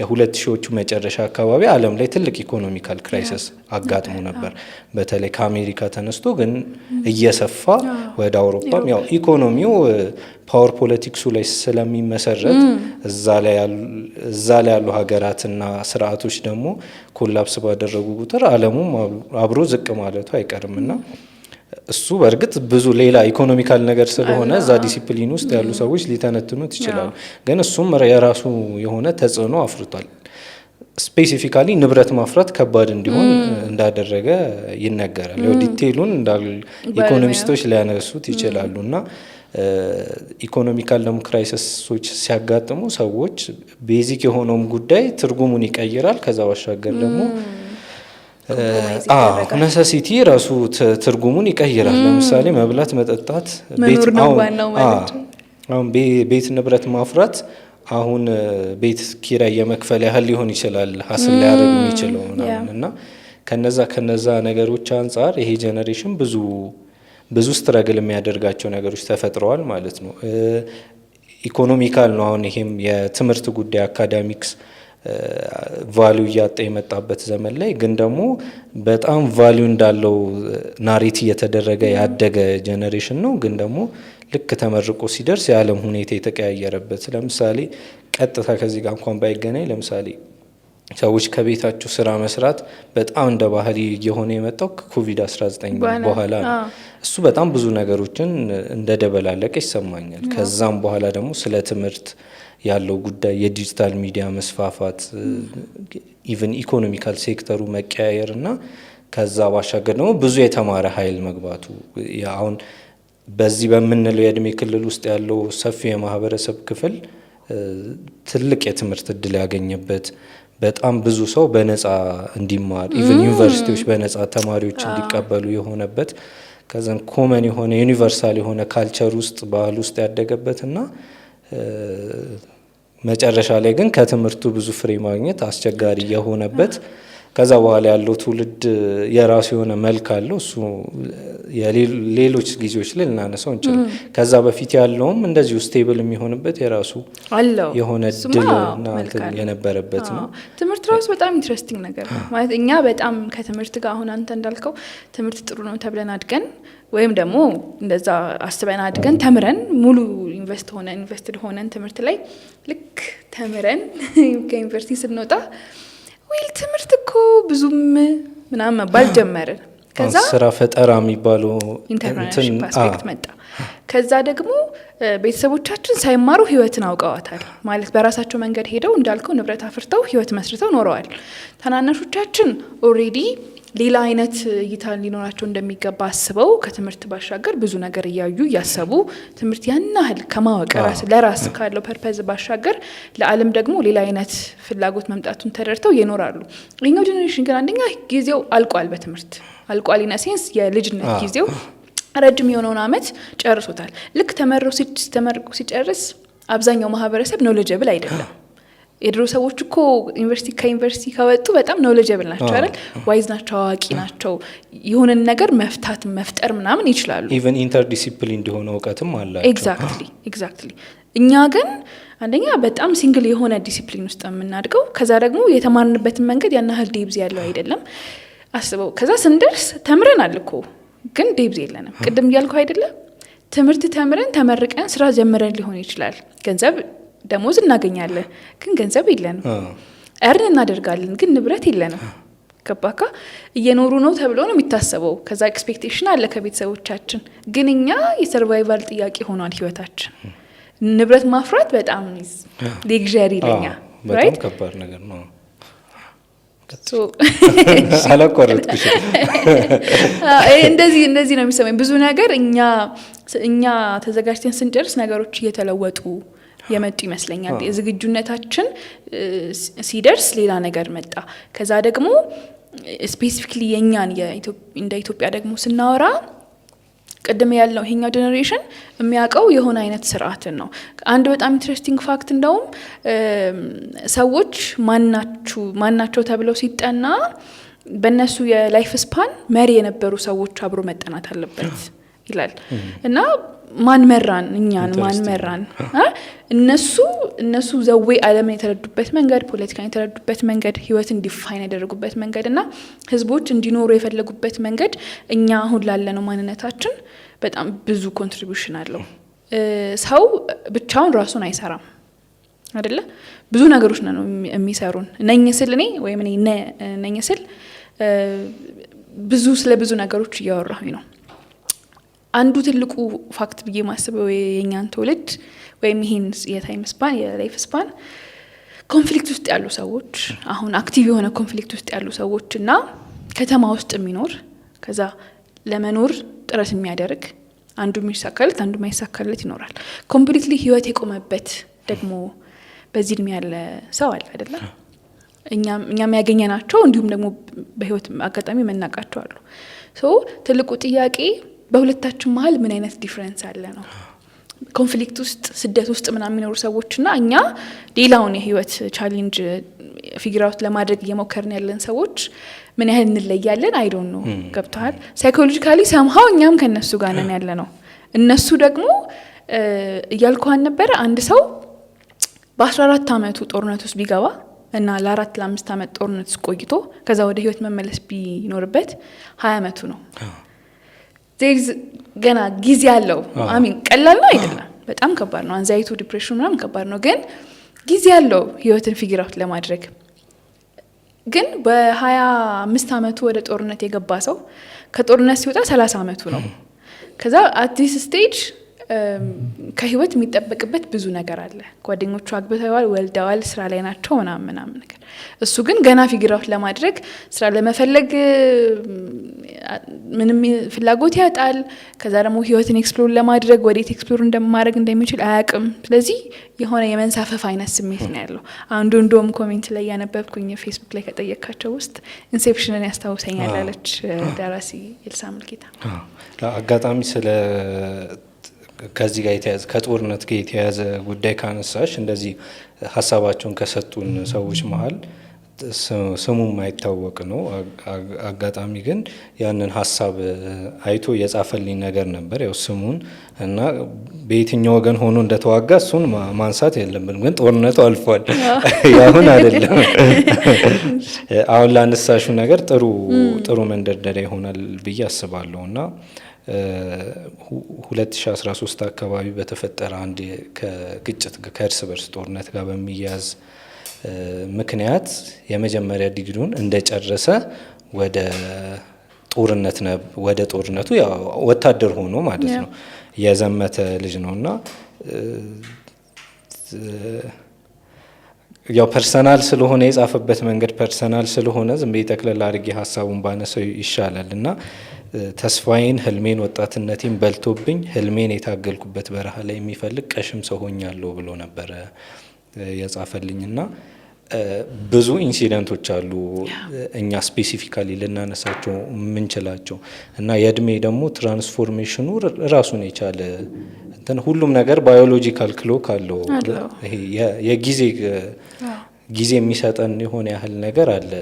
የ2000ዎቹ መጨረሻ አካባቢ ዓለም ላይ ትልቅ ኢኮኖሚካል ክራይሲስ አጋጥሞ ነበር። በተለይ ከአሜሪካ ተነስቶ ግን እየሰፋ ወደ አውሮፓም ያው ኢኮኖሚው ፓወር ፖለቲክሱ ላይ ስለሚመሰረት እዛ ላይ ያሉ ሀገራትና ስርዓቶች ደግሞ ኮላፕስ ባደረጉ ቁጥር ዓለሙም አብሮ ዝቅ ማለቱ አይቀርምና እሱ በእርግጥ ብዙ ሌላ ኢኮኖሚካል ነገር ስለሆነ እዛ ዲሲፕሊን ውስጥ ያሉ ሰዎች ሊተነትኑት ይችላሉ። ግን እሱም የራሱ የሆነ ተጽዕኖ አፍርቷል። ስፔሲፊካሊ ንብረት ማፍራት ከባድ እንዲሆን እንዳደረገ ይነገራል። ያው ዲቴይሉን ኢኮኖሚስቶች ሊያነሱት ይችላሉ እና ኢኮኖሚካል ደግሞ ክራይሲሶች ሲያጋጥሙ ሰዎች ቤዚክ የሆነውን ጉዳይ ትርጉሙን ይቀይራል። ከዛ ባሻገር ደግሞ ነሰሲቲ ራሱ ትርጉሙን ይቀይራል። ለምሳሌ መብላት፣ መጠጣት፣ ቤት ንብረት ማፍራት አሁን ቤት ኪራይ የመክፈል ያህል ሊሆን ይችላል ሀስል ሊያደርግ የሚችለው እና ከነዛ ነገሮች አንጻር ይሄ ጄኔሬሽን ብዙ ስትረግል የሚያደርጋቸው ነገሮች ተፈጥረዋል ማለት ነው። ኢኮኖሚካል ነው። አሁን ይሄም የትምህርት ጉዳይ አካዳሚክስ ቫሊዩ እያጣ የመጣበት ዘመን ላይ ግን ደግሞ በጣም ቫሊዩ እንዳለው ናሬት እየተደረገ ያደገ ጄኔሬሽን ነው። ግን ደግሞ ልክ ተመርቆ ሲደርስ የዓለም ሁኔታ የተቀያየረበት ለምሳሌ ቀጥታ ከዚህ ጋር እንኳን ባይገናኝ ለምሳሌ ሰዎች ከቤታቸው ስራ መስራት በጣም እንደ ባህሪ እየሆነ የመጣው ኮቪድ-19 በኋላ ነው። እሱ በጣም ብዙ ነገሮችን እንደደበላለቀ ይሰማኛል። ከዛም በኋላ ደግሞ ስለ ትምህርት ያለው ጉዳይ የዲጂታል ሚዲያ መስፋፋት ኢቨን ኢኮኖሚካል ሴክተሩ መቀያየር እና ከዛ ባሻገር ደግሞ ብዙ የተማረ ኃይል መግባቱ አሁን በዚህ በምንለው የእድሜ ክልል ውስጥ ያለው ሰፊ የማህበረሰብ ክፍል ትልቅ የትምህርት እድል ያገኘበት በጣም ብዙ ሰው በነፃ እንዲማር ኢቨን ዩኒቨርሲቲዎች በነፃ ተማሪዎች እንዲቀበሉ የሆነበት ከዛን ኮመን የሆነ ዩኒቨርሳል የሆነ ካልቸር ውስጥ ባህል ውስጥ ያደገበትና መጨረሻ ላይ ግን ከትምህርቱ ብዙ ፍሬ ማግኘት አስቸጋሪ የሆነበት ከዛ በኋላ ያለው ትውልድ የራሱ የሆነ መልክ አለው። እሱ ሌሎች ጊዜዎች ላይ ልናነሳው እንችላለን። ከዛ በፊት ያለውም እንደዚሁ ስቴብል የሚሆንበት የራሱ የሆነ ድልና የነበረበት ነው። ትምህርት ራሱ በጣም ኢንትረስቲንግ ነገር ነው ማለት እኛ በጣም ከትምህርት ጋር አሁን አንተ እንዳልከው ትምህርት ጥሩ ነው ተብለን አድገን ወይም ደግሞ እንደዛ አስበን አድገን ተምረን ሙሉ ኢንቨስትድ ሆነን ትምህርት ላይ ልክ ተምረን ከዩኒቨርሲቲ ስንወጣ ትምህርት እኮ ብዙም ምናምን መባል ጀመርን። ከዛ ስራ ፈጠራ የሚባለው ኢንተርፕረነርሺፕ አስፔክት መጣ። ከዛ ደግሞ ቤተሰቦቻችን ሳይማሩ ህይወትን አውቀዋታል ማለት በራሳቸው መንገድ ሄደው እንዳልከው ንብረት አፍርተው ህይወት መስርተው ኖረዋል። ታናናሾቻችን ኦሬዲ ሌላ አይነት እይታ ሊኖራቸው እንደሚገባ አስበው ከትምህርት ባሻገር ብዙ ነገር እያዩ እያሰቡ ትምህርት ያን ያህል ከማወቅ ለራስ ካለው ፐርፐዝ ባሻገር ለዓለም ደግሞ ሌላ አይነት ፍላጎት መምጣቱን ተደርተው ይኖራሉ። ይሄኛው ጄኔሬሽን ግን አንደኛ ጊዜው አልቋል፣ በትምህርት አልቋል። ኢን ሴንስ የልጅነት ጊዜው ረጅም የሆነውን አመት ጨርሶታል። ልክ ተመርቆ ሲጨርስ አብዛኛው ማህበረሰብ ኖሌጀብል አይደለም። የድሮ ሰዎች እኮ ከዩኒቨርሲቲ ከወጡ በጣም ኖሌጀብል ናቸው አይደል? ዋይዝ ናቸው፣ አዋቂ ናቸው። የሆነን ነገር መፍጠር ምናምን ይችላሉ። ኢቨን ኢንተርዲሲፕሊን እንደሆነ እውቀትም አላቸው። ኤግዛክትሊ። እኛ ግን አንደኛ በጣም ሲንግል የሆነ ዲሲፕሊን ውስጥ የምናድገው፣ ከዛ ደግሞ የተማርንበትን መንገድ ያን ያህል ዴብዝ ያለው አይደለም። አስበው፣ ከዛ ስንደርስ ተምረናል እኮ ግን ዴብዝ የለንም። ቅድም እያልኩ አይደለም? ትምህርት ተምረን ተመርቀን ስራ ጀምረን ሊሆን ይችላል። ገንዘብ ደሞዝ እናገኛለን፣ ግን ገንዘብ የለንም። እርን እናደርጋለን፣ ግን ንብረት የለንም። ገባካ? እየኖሩ ነው ተብሎ ነው የሚታሰበው። ከዛ ኤክስፔክቴሽን አለ ከቤተሰቦቻችን። ግን እኛ የሰርቫይቫል ጥያቄ ሆኗል ህይወታችን። ንብረት ማፍራት በጣም ሌግዠሪ ለኛ በጣም ከባድ ነገር ነው። አላቋረጥኩሽ። እንደዚህ ነው የሚሰማኝ። ብዙ ነገር እኛ ተዘጋጅተን ስንጨርስ ነገሮች እየተለወጡ የመጡ ይመስለኛል። የዝግጁነታችን ሲደርስ ሌላ ነገር መጣ። ከዛ ደግሞ ስፔሲፊክሊ የኛን እንደ ኢትዮጵያ ደግሞ ስናወራ ቅድም ያለው ይሄኛው ጀነሬሽን የሚያውቀው የሆነ አይነት ስርዓትን ነው። አንድ በጣም ኢንትረስቲንግ ፋክት እንደውም ሰዎች ማናቸው ተብለው ሲጠና በእነሱ የላይፍ ስፓን መሪ የነበሩ ሰዎች አብሮ መጠናት አለበት ይላል። እና ማን መራን? እኛን ማን መራን? እነሱ ዘዌ ዓለምን የተረዱበት መንገድ፣ ፖለቲካን የተረዱበት መንገድ፣ ህይወትን ዲፋይን ያደረጉበት መንገድ እና ህዝቦች እንዲኖሩ የፈለጉበት መንገድ እኛ አሁን ላለነው ማንነታችን በጣም ብዙ ኮንትሪቢዩሽን አለው። ሰው ብቻውን ራሱን አይሰራም አይደለ? ብዙ ነገሮች ነው የሚሰሩን። ነኝ ስል እኔ ወይም እኔ ነኝ ስል ስለ ብዙ ነገሮች እያወራሁኝ ነው። አንዱ ትልቁ ፋክት ብዬ ማስበው የኛን ትውልድ ወይም ይሄን የታይም ስፓን የላይፍ ስፓን ኮንፍሊክት ውስጥ ያሉ ሰዎች፣ አሁን አክቲቭ የሆነ ኮንፍሊክት ውስጥ ያሉ ሰዎች እና ከተማ ውስጥ የሚኖር ከዛ ለመኖር ጥረት የሚያደርግ አንዱ የሚሳካለት አንዱ ማይሳካለት ይኖራል። ኮምፕሊትሊ ህይወት የቆመበት ደግሞ በዚህ እድሜ ያለ ሰው አለ አይደለ? እኛም ያገኘናቸው እንዲሁም ደግሞ በህይወት አጋጣሚ መናቃቸው አሉ። ትልቁ ጥያቄ በሁለታችን መሀል ምን አይነት ዲፍረንስ አለ ነው። ኮንፍሊክት ውስጥ ስደት ውስጥ ምናምን የሚኖሩ ሰዎችና እኛ ሌላውን የህይወት ቻሌንጅ ፊግር አውት ለማድረግ እየሞከርን ያለን ሰዎች ምን ያህል እንለያለን? አይ ዶንት ኖ። ገብተዋል? ሳይኮሎጂካሊ ሰምሃው እኛም ከነሱ ጋር ነን ያለ ነው። እነሱ ደግሞ እያልኳን ነበረ አንድ ሰው በ14 አመቱ ጦርነት ውስጥ ቢገባ እና ለ4 ለ5 አመት ጦርነት ውስጥ ቆይቶ ከዛ ወደ ህይወት መመለስ ቢኖርበት 20 አመቱ ነው። ገና ጊዜ አለው። አሚን ቀላል ነው አይደለም፣ በጣም ከባድ ነው። አንዛይቱ ዲፕሬሽን ምናምን ከባድ ነው፣ ግን ጊዜ አለው ህይወትን ፊግር አውት ለማድረግ። ግን በ25 አመቱ ወደ ጦርነት የገባ ሰው ከጦርነት ሲወጣ 30 አመቱ ነው። ከዛ አት ዲስ ስቴጅ ከህይወት የሚጠበቅበት ብዙ ነገር አለ። ጓደኞቹ አግብተዋል፣ ወልደዋል፣ ስራ ላይ ናቸው ምናምን ነገር። እሱ ግን ገና ፊግር አውት ለማድረግ ስራ ለመፈለግ ምንም ፍላጎት ያጣል። ከዛ ደግሞ ህይወትን ኤክስፕሎር ለማድረግ ወዴት ኤክስፕሎር እንደማድረግ እንደሚችል አያውቅም። ስለዚህ የሆነ የመንሳፈፍ አይነት ስሜት ነው ያለው። አንዱ እንደውም ኮሜንት ላይ ያነበብኩኝ ፌስቡክ ላይ ከጠየካቸው ውስጥ ኢንሴፕሽንን ያስታውሰኛል አለች ደራሲ ኤልሳ ሙልጌታ። አጋጣሚ ስለ ከዚህ ጋር የተያዘ ከጦርነት ጋር የተያዘ ጉዳይ ካነሳሽ እንደዚህ ሀሳባቸውን ከሰጡን ሰዎች መሀል ስሙ የማይታወቅ ነው። አጋጣሚ ግን ያንን ሀሳብ አይቶ የጻፈልኝ ነገር ነበር። ያው ስሙን እና በየትኛው ወገን ሆኖ እንደተዋጋ እሱን ማንሳት የለብንም፣ ግን ጦርነቱ አልፏል። ያሁን አይደለም። አሁን ላነሳሹ ነገር ጥሩ መንደርደሪያ ይሆናል ብዬ አስባለሁ እና 2013 አካባቢ በተፈጠረ አንድ ከግጭት ከእርስ በርስ ጦርነት ጋር በሚያያዝ ምክንያት የመጀመሪያ ዲግሪውን እንደጨረሰ ወደ ጦርነቱ ወታደር ሆኖ ማለት ነው የዘመተ ልጅ ነውና ያው ፐርሰናል ስለሆነ የጻፈበት መንገድ ፐርሰናል ስለሆነ ዝም ብዬ ጠቅለል አድርጌ ሀሳቡን ባነሰው ይሻላል እና ተስፋዬን ህልሜን ወጣትነቴን በልቶብኝ ህልሜን የታገልኩበት በረሃ ላይ የሚፈልግ ቀሽም ሰው ሆኛለሁ ብሎ ነበረ የጻፈልኝና ብዙ ኢንሲደንቶች አሉ እኛ ስፔሲፊካሊ ልናነሳቸው የምንችላቸው እና የእድሜ ደግሞ ትራንስፎርሜሽኑ ራሱን የቻለ ሁሉም ነገር ባዮሎጂካል ክሎክ አለው። ይሄ የጊዜ ጊዜ የሚሰጠን የሆነ ያህል ነገር አለ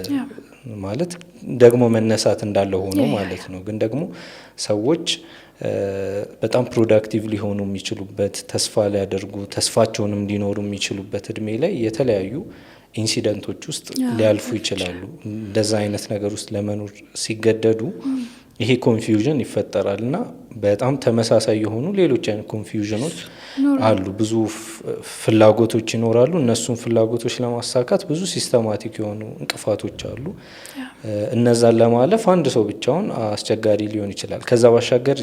ማለት ደግሞ መነሳት እንዳለው ሆኖ ማለት ነው። ግን ደግሞ ሰዎች በጣም ፕሮዳክቲቭ ሊሆኑ የሚችሉበት ተስፋ ሊያደርጉ ተስፋቸውንም ሊኖሩ የሚችሉበት እድሜ ላይ የተለያዩ ኢንሲደንቶች ውስጥ ሊያልፉ ይችላሉ። እንደዛ አይነት ነገር ውስጥ ለመኖር ሲገደዱ ይሄ ኮንፊውዥን ይፈጠራል እና በጣም ተመሳሳይ የሆኑ ሌሎች አይነት ኮንፊውዥኖች አሉ። ብዙ ፍላጎቶች ይኖራሉ። እነሱን ፍላጎቶች ለማሳካት ብዙ ሲስተማቲክ የሆኑ እንቅፋቶች አሉ። እነዛን ለማለፍ አንድ ሰው ብቻውን አስቸጋሪ ሊሆን ይችላል። ከዛ ባሻገር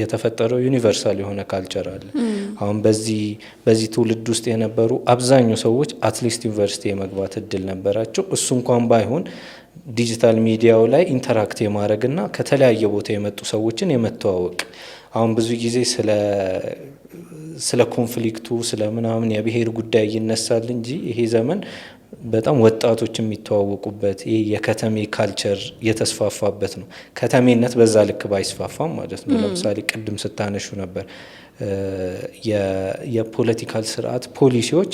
የተፈጠረው ዩኒቨርሳል የሆነ ካልቸር አለ። አሁን በዚህ ትውልድ ውስጥ የነበሩ አብዛኛው ሰዎች አትሊስት ዩኒቨርሲቲ የመግባት እድል ነበራቸው። እሱ እንኳን ባይሆን ዲጂታል ሚዲያው ላይ ኢንተራክት የማድረግና ከተለያየ ቦታ የመጡ ሰዎችን የመተዋወቅ አሁን ብዙ ጊዜ ስለ ኮንፍሊክቱ ስለ ምናምን የብሔር ጉዳይ ይነሳል እንጂ ይሄ ዘመን በጣም ወጣቶች የሚተዋወቁበት ይሄ የከተሜ ካልቸር የተስፋፋበት ነው። ከተሜነት በዛ ልክ ባይስፋፋም ማለት ነው። ለምሳሌ ቅድም ስታነሹ ነበር የፖለቲካል ስርዓት ፖሊሲዎች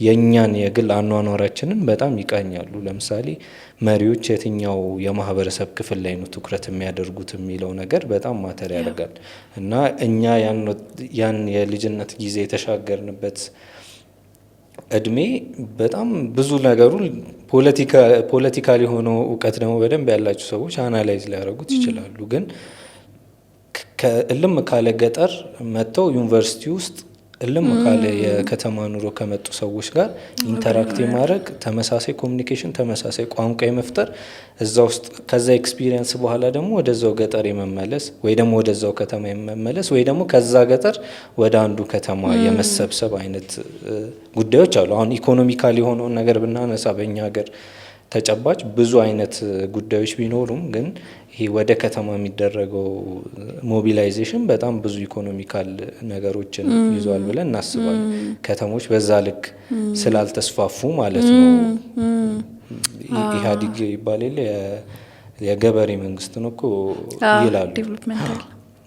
የእኛን የግል አኗኗራችንን በጣም ይቃኛሉ። ለምሳሌ መሪዎች የትኛው የማህበረሰብ ክፍል ላይ ነው ትኩረት የሚያደርጉት የሚለው ነገር በጣም ማተር ያደርጋል እና እኛ ያን የልጅነት ጊዜ የተሻገርንበት እድሜ በጣም ብዙ ነገሩ ፖለቲካል የሆነው እውቀት ደግሞ በደንብ ያላቸው ሰዎች አናላይዝ ሊያደርጉት ይችላሉ። ግን እልም ካለ ገጠር መጥተው ዩኒቨርሲቲ ውስጥ እልም ካለ የከተማ ኑሮ ከመጡ ሰዎች ጋር ኢንተራክት የማድረግ ተመሳሳይ ኮሚኒኬሽን ተመሳሳይ ቋንቋ የመፍጠር እዛ ውስጥ ከዛ ኤክስፒሪየንስ በኋላ ደግሞ ወደዛው ገጠር የመመለስ ወይ ደግሞ ወደዛው ከተማ የመመለስ ወይ ደግሞ ከዛ ገጠር ወደ አንዱ ከተማ የመሰብሰብ አይነት ጉዳዮች አሉ። አሁን ኢኮኖሚካል የሆነውን ነገር ብናነሳ በእኛ ሀገር ተጨባጭ ብዙ አይነት ጉዳዮች ቢኖሩም ግን ይሄ ወደ ከተማ የሚደረገው ሞቢላይዜሽን በጣም ብዙ ኢኮኖሚካል ነገሮችን ይዟል ብለን እናስባለን። ከተሞች በዛ ልክ ስላልተስፋፉ ማለት ነው። ኢህአዴግ ይባላል የገበሬ መንግስት ነው እኮ ይላሉ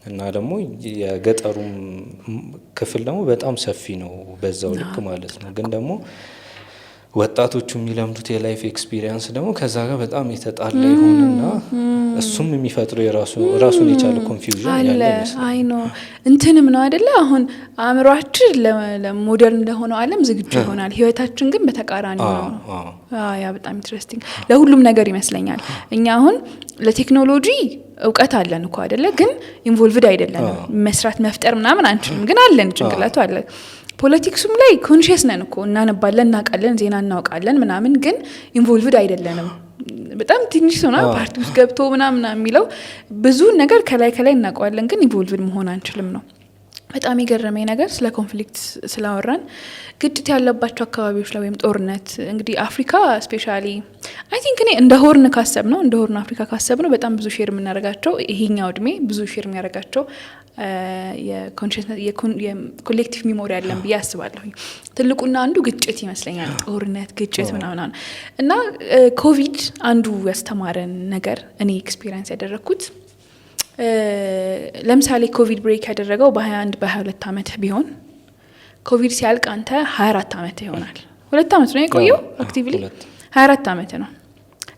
እና ደግሞ የገጠሩም ክፍል ደግሞ በጣም ሰፊ ነው በዛው ልክ ማለት ነው። ግን ደግሞ ወጣቶቹ የሚለምዱት የላይፍ ኤክስፒሪየንስ ደግሞ ከዛ ጋር በጣም የተጣላ ይሆንና እሱም የሚፈጥረው ራሱን የቻለ ኮንፊውዥን ያለ አይ ነው እንትንም ነው አይደለ? አሁን አእምሯችን ለሞደርን ለሆነው ዓለም ዝግጁ ይሆናል። ህይወታችን ግን በተቃራኒ ነው። ያ በጣም ኢንትረስቲንግ ለሁሉም ነገር ይመስለኛል። እኛ አሁን ለቴክኖሎጂ እውቀት አለን እኮ አይደለ? ግን ኢንቮልቭድ አይደለንም። መስራት መፍጠር ምናምን አንችልም፣ ግን አለን፣ ጭንቅላቱ አለ። ፖለቲክሱም ላይ ኮንሽስ ነን እኮ እናነባለን፣ እናውቃለን፣ ዜና እናውቃለን ምናምን፣ ግን ኢንቮልቭድ አይደለንም። በጣም ትንሽ ሆና ፓርቲ ውስጥ ገብቶ ምናምን የሚለው ብዙ ነገር ከላይ እናውቀዋለን፣ ግን ኢንቮልቭድ መሆን አንችልም ነው። በጣም የገረመኝ ነገር ስለ ኮንፍሊክት ስላወራን ግጭት ያለባቸው አካባቢዎች ላይ ወይም ጦርነት እንግዲህ አፍሪካ ስፔሻሊ አይ ቲንክ እኔ እንደ ሆርን አፍሪካ ካሰብ ነው በጣም ብዙ ሼር የምናደርጋቸው ይሄኛው እድሜ ብዙ ሼር የሚያደርጋቸው የኮሌክቲቭ ሚሞሪ ያለን ብዬ አስባለሁ። ትልቁና አንዱ ግጭት ይመስለኛል። ጦርነት፣ ግጭት ምናምን እና ኮቪድ አንዱ ያስተማረን ነገር እኔ ኤክስፒሪየንስ ያደረግኩት ለምሳሌ ኮቪድ ብሬክ ያደረገው በ21 በ22 ዓመት ቢሆን ኮቪድ ሲያልቅ አንተ 24 ዓመት ይሆናል። 2 ዓመት ነው የቆየው አክቲቭሊ 24 ዓመት ነው።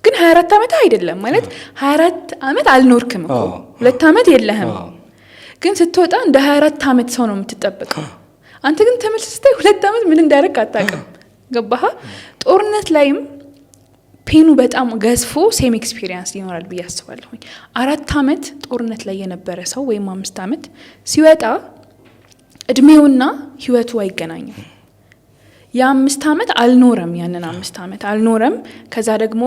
ግን 24 ዓመት አይደለም ማለት 24 ዓመት አልኖርክም እኮ 2 ዓመት የለህም። ግን ስትወጣ እንደ 24 ዓመት ሰው ነው የምትጠበቀው። አንተ ግን ተመልሰህ 2 ዓመት ምን እንዳደረክ አታውቅም። ገባህ? ጦርነት ላይም ፔኑ በጣም ገዝፎ ሴም ኤክስፒሪየንስ ይኖራል ብዬ አስባለሁ። 4 ዓመት ጦርነት ላይ የነበረ ሰው ወይም 5 ዓመት ሲወጣ እድሜውና ህይወቱ አይገናኝም። የ5 ዓመት አልኖረም፣ ያንን 5 ዓመት አልኖረም። ከዛ ደግሞ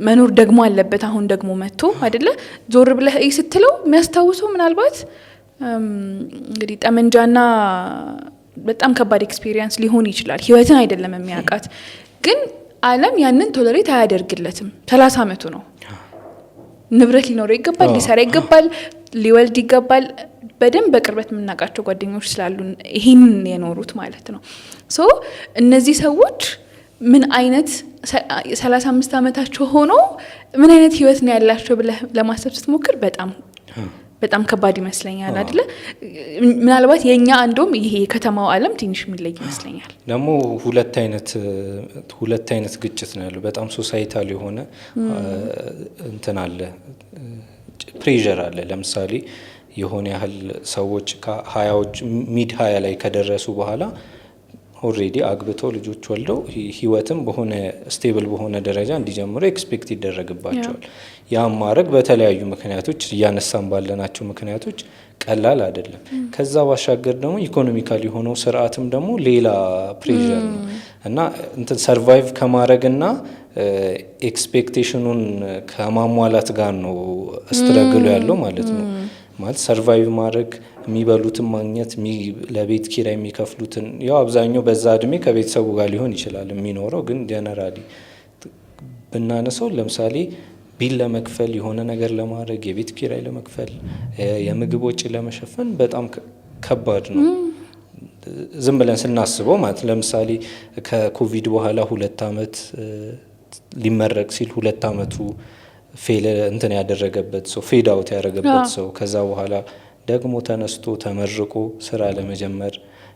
መኖር ደግሞ አለበት። አሁን ደግሞ መጥቶ አይደለ ዞር ብለህ ስትለው የሚያስታውሰው ምናልባት እንግዲህ ጠመንጃና በጣም ከባድ ኤክስፒሪየንስ ሊሆን ይችላል። ህይወትን አይደለም የሚያውቃት። ግን ዓለም ያንን ቶለሬት አያደርግለትም። 30 ዓመቱ ነው። ንብረት ሊኖረው ይገባል፣ ሊሰራ ይገባል፣ ሊወልድ ይገባል። በደንብ በቅርበት የምናውቃቸው ጓደኞች ስላሉ ይሄን የኖሩት ማለት ነው። ሶ እነዚህ ሰዎች ምን አይነት 35 ዓመታቸው ሆኖ ምን አይነት ህይወት ነው ያላቸው ብለህ ለማሰብ ስትሞክር በጣም በጣም ከባድ ይመስለኛል አይደለ? ምናልባት የኛ እንደውም ይሄ የከተማው ዓለም ትንሽ የሚለይ ይመስለኛል። ደግሞ ሁለት አይነት ግጭት ነው ያለው። በጣም ሶሳይታል የሆነ እንትን አለ፣ ፕሬዠር አለ። ለምሳሌ የሆነ ያህል ሰዎች ከ20ዎች ሚድ 20 ላይ ከደረሱ በኋላ ኦልሬዲ አግብተው ልጆች ወልደው ህይወትም በሆነ ስቴብል በሆነ ደረጃ እንዲጀምሩ ኤክስፔክት ይደረግባቸዋል። ያም ማድረግ በተለያዩ ምክንያቶች እያነሳን ባለናቸው ምክንያቶች ቀላል አይደለም። ከዛ ባሻገር ደግሞ ኢኮኖሚካሊ የሆነው ስርዓትም ደግሞ ሌላ ፕሬዠር ነው እና እንትን ሰርቫይቭ ከማድረግና ኤክስፔክቴሽኑን ከማሟላት ጋር ነው ስትረግሉ ያለው ማለት ነው። ማለት ሰርቫይቭ ማድረግ የሚበሉትን ማግኘት ለቤት ኪራይ የሚከፍሉትን ያው አብዛኛው በዛ እድሜ ከቤተሰቡ ጋር ሊሆን ይችላል የሚኖረው። ግን ጀነራሊ ብናነሳው ለምሳሌ ቢል ለመክፈል የሆነ ነገር ለማድረግ የቤት ኪራይ ለመክፈል የምግብ ወጪ ለመሸፈን በጣም ከባድ ነው ዝም ብለን ስናስበው ማለት። ለምሳሌ ከኮቪድ በኋላ 2 አመት ሊመረቅ ሲል 2 አመቱ ፌል እንትን ያደረገበት ሰው ፌድ አውት ያደረገበት ሰው ከዛ በኋላ ደግሞ ተነስቶ ተመርቆ ስራ ለመጀመር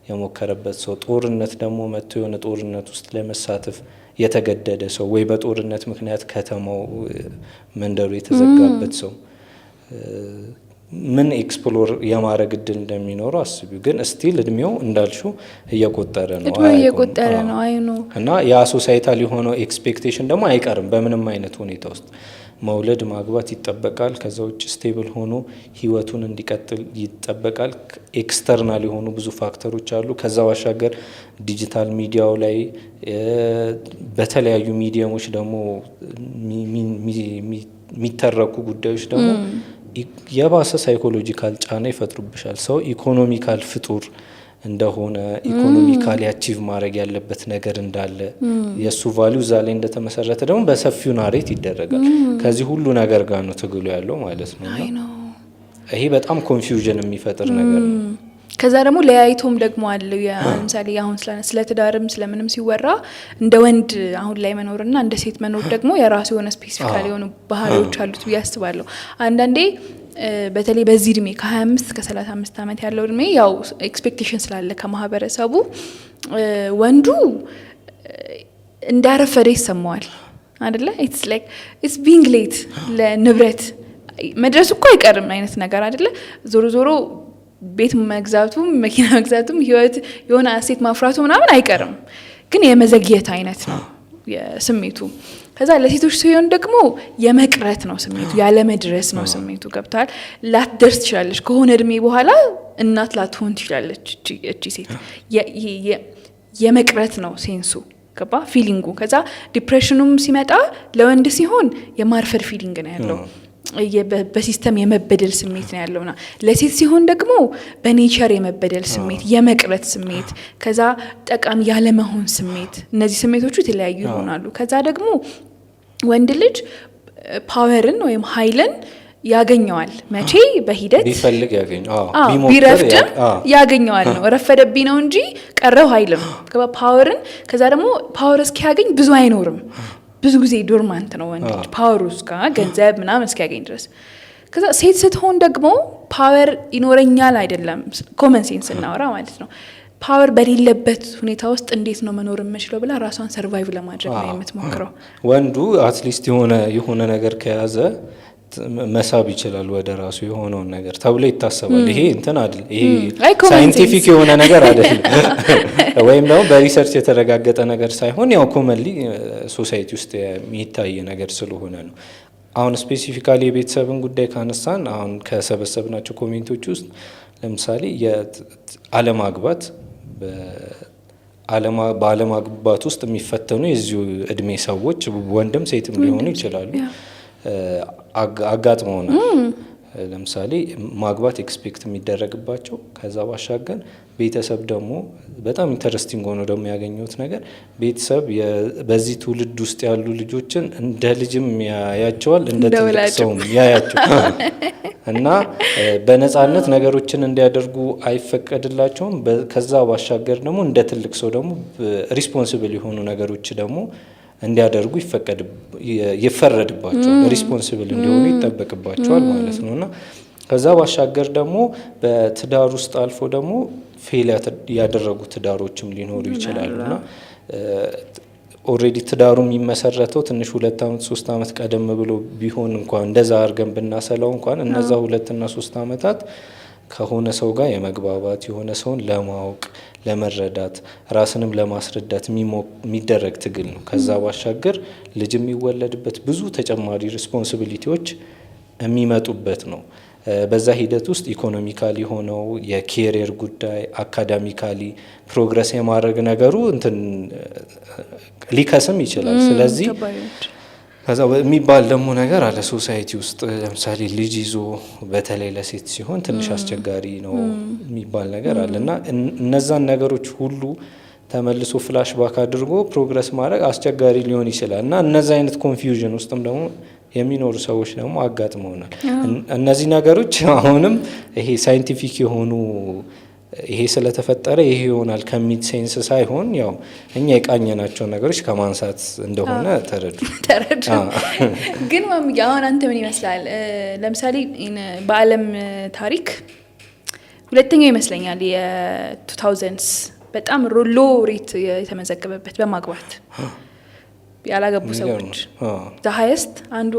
የሞከረበት ሰው ጦርነት ደግሞ መጥቶ የሆነ ጦርነት ውስጥ ለመሳተፍ የተገደደ ሰው ወይ በጦርነት ምክንያት ከተማው መንደሩ የተዘጋበት ሰው ምን ኤክስፕሎር የማድረግ እድል እንደሚኖረው አስቢው። ግን ስቲል እድሜው እንዳልሽው እየቆጠረ ነው አይኑ እና ያ ሶሳይታል የሆነው ኤክስፔክቴሽን ደግሞ አይቀርም በምንም አይነት ሁኔታ ውስጥ መውለድ ማግባት ይጠበቃል። ከዛ ውጭ ስቴብል ሆኖ ህይወቱን እንዲቀጥል ይጠበቃል። ኤክስተርናል የሆኑ ብዙ ፋክተሮች አሉ። ከዛ ባሻገር ዲጂታል ሚዲያው ላይ በተለያዩ ሚዲየሞች ደግሞ የሚተረኩ ጉዳዮች ደግሞ የባሰ ሳይኮሎጂካል ጫና ይፈጥሩብሻል። ሰው ኢኮኖሚካል ፍጡር እንደሆነ ኢኮኖሚካሊ አቺቭ ማድረግ ያለበት ነገር እንዳለ የሱ ቫልዩ እዛ ላይ እንደተመሰረተ ደግሞ በሰፊው ናሬት ይደረጋል። ከዚህ ሁሉ ነገር ጋር ነው ትግሉ ያለው ማለት ነው። ይሄ በጣም ኮንፊውዥን የሚፈጥር ነገር ነው። ከዛ ደግሞ ለያይቶም ደግሞ አለው። ለምሳሌ አሁን ስለ ትዳርም ስለምንም ሲወራ እንደ ወንድ አሁን ላይ መኖርና እንደ ሴት መኖር ደግሞ የራሱ የሆነ ስፔሲፊካሊ የሆኑ ባህሪዎች አሉት ብዬ አስባለሁ። አንዳንዴ በተለይ በዚህ እድሜ ከ25 እስከ 35 ዓመት ያለው እድሜ ያው ኤክስፔክቴሽን ስላለ ከማህበረሰቡ ወንዱ እንዳረፈደ ይሰማዋል አይደለ? ኢትስ ላይክ ኢትስ ቢንግ ሌት ለንብረት መድረሱ እኮ አይቀርም አይነት ነገር አይደለ? ዞሮ ዞሮ ቤት መግዛቱም መኪና መግዛቱም ህይወት የሆነ አሴት ማፍራቱ ምናምን አይቀርም። ግን የመዘግየት አይነት ነው የስሜቱ። ከዛ ለሴቶች ሲሆን ደግሞ የመቅረት ነው ስሜቱ፣ ያለ መድረስ ነው ስሜቱ። ገብታል ላትደርስ ትችላለች ከሆነ እድሜ በኋላ እናት ላትሆን ትችላለች እቺ ሴት። የመቅረት ነው ሴንሱ ገባ ፊሊንጉ። ከዛ ዲፕሬሽኑም ሲመጣ ለወንድ ሲሆን የማርፈድ ፊሊንግ ነው ያለው፣ በሲስተም የመበደል ስሜት ነው ያለውና ለሴት ሲሆን ደግሞ በኔቸር የመበደል ስሜት፣ የመቅረት ስሜት፣ ከዛ ጠቃሚ ያለመሆን ስሜት። እነዚህ ስሜቶቹ የተለያዩ ይሆናሉ። ከዛ ደግሞ ወንድ ልጅ ፓወርን ወይም ኃይልን ያገኘዋል መቼ? በሂደት ቢፈልግ ያገኘዋል፣ ቢረፍድም ያገኘዋል ነው። ረፈደብኝ ነው እንጂ ቀረው ኃይልም ፓወርን። ከዛ ደግሞ ፓወር እስኪያገኝ ብዙ አይኖርም። ብዙ ጊዜ ዶርማንት ነው ወንድ ልጅ ፓወር ውስጥ ገንዘብ ምናምን እስኪያገኝ ድረስ። ከዛ ሴት ስትሆን ደግሞ ፓወር ይኖረኛል አይደለም፣ ኮመን ሴንስ እናወራ ማለት ነው። ፓወር በሌለበት ሁኔታ ውስጥ እንዴት ነው መኖር የምችለው ብላ ራሷን ሰርቫይቭ ለማድረግ ነው የምትሞክረው። ወንዱ አትሊስት የሆነ ነገር ከያዘ መሳብ ይችላል ወደ ራሱ የሆነውን ነገር ተብሎ ይታሰባል። ይሄ እንትን አይደል፣ ይሄ ሳይንቲፊክ የሆነ ነገር አይደለም ወይም ደግሞ በሪሰርች የተረጋገጠ ነገር ሳይሆን ያው ኮመንሊ ሶሳይቲ ውስጥ የሚታይ ነገር ስለሆነ ነው። አሁን ስፔሲፊካሊ የቤተሰብን ጉዳይ ካነሳን አሁን ከሰበሰብናቸው ኮሜንቶች ውስጥ ለምሳሌ የአለማግባት በአለማግባት ውስጥ የሚፈተኑ የዚሁ እድሜ ሰዎች ወንድም ሴትም ሊሆኑ ይችላሉ አጋጥመውናል። ለምሳሌ ማግባት ኤክስፔክት የሚደረግባቸው ከዛ ባሻገር ቤተሰብ ደግሞ በጣም ኢንተረስቲንግ ሆኖ ደግሞ ያገኘሁት ነገር ቤተሰብ በዚህ ትውልድ ውስጥ ያሉ ልጆችን እንደ ልጅም ያያቸዋል እንደ ትልቅ ሰውም ያያቸዋል እና በነፃነት ነገሮችን እንዲያደርጉ አይፈቀድላቸውም። ከዛ ባሻገር ደግሞ እንደ ትልቅ ሰው ደግሞ ሪስፖንሲብል የሆኑ ነገሮች ደግሞ እንዲያደርጉ ይፈረድባቸዋል፣ ሪስፖንሲብል እንዲሆኑ ይጠበቅባቸዋል ማለት ነው። እና ከዛ ባሻገር ደግሞ በትዳር ውስጥ አልፎ ደግሞ ፌል ያደረጉ ትዳሮችም ሊኖሩ ይችላሉና ኦልሬዲ ትዳሩ የሚመሰረተው ትንሽ 2 አመት 3 አመት ቀደም ብሎ ቢሆን እንኳን እንደዛ አድርገን ብናሰላው እንኳን እነዛ 2 እና 3 አመታት ከሆነ ሰው ጋር የመግባባት የሆነ ሰውን ለማወቅ ለመረዳት ራስንም ለማስረዳት የሚደረግ ትግል ነው። ከዛ ባሻገር ልጅ የሚወለድበት ብዙ ተጨማሪ ሪስፖንሲቢሊቲዎች የሚመጡበት ነው። በዛ ሂደት ውስጥ ኢኮኖሚካሊ ሆነው የኬሪየር ጉዳይ አካዳሚካሊ ፕሮግረስ የማድረግ ነገሩ እንትን ሊከስም ይችላል። ስለዚህ ከዛ የሚባል ደግሞ ነገር አለ ሶሳይቲ ውስጥ ለምሳሌ ልጅ ይዞ በተለይ ለሴት ሲሆን ትንሽ አስቸጋሪ ነው የሚባል ነገር አለ እና እነዛን ነገሮች ሁሉ ተመልሶ ፍላሽ ባክ አድርጎ ፕሮግረስ ማድረግ አስቸጋሪ ሊሆን ይችላል እና እነዛ አይነት ኮንፊውዥን ውስጥም ደግሞ የሚኖሩ ሰዎች ደግሞ አጋጥመውናል። እነዚህ ነገሮች አሁንም ይሄ ሳይንቲፊክ የሆኑ ይሄ ስለተፈጠረ ይሄ ይሆናል ከሚል ሴንስ ሳይሆን ያው እኛ የቃኘናቸው ነገሮች ከማንሳት እንደሆነ ተረዱ። ግን ማሚ አሁን አንተ ምን ይመስላል? ለምሳሌ በዓለም ታሪክ ሁለተኛው ይመስለኛል የ2000s በጣም ሎ ሬት የተመዘገበበት በማግባት ያላገቡ ሰዎች the highest አንዱ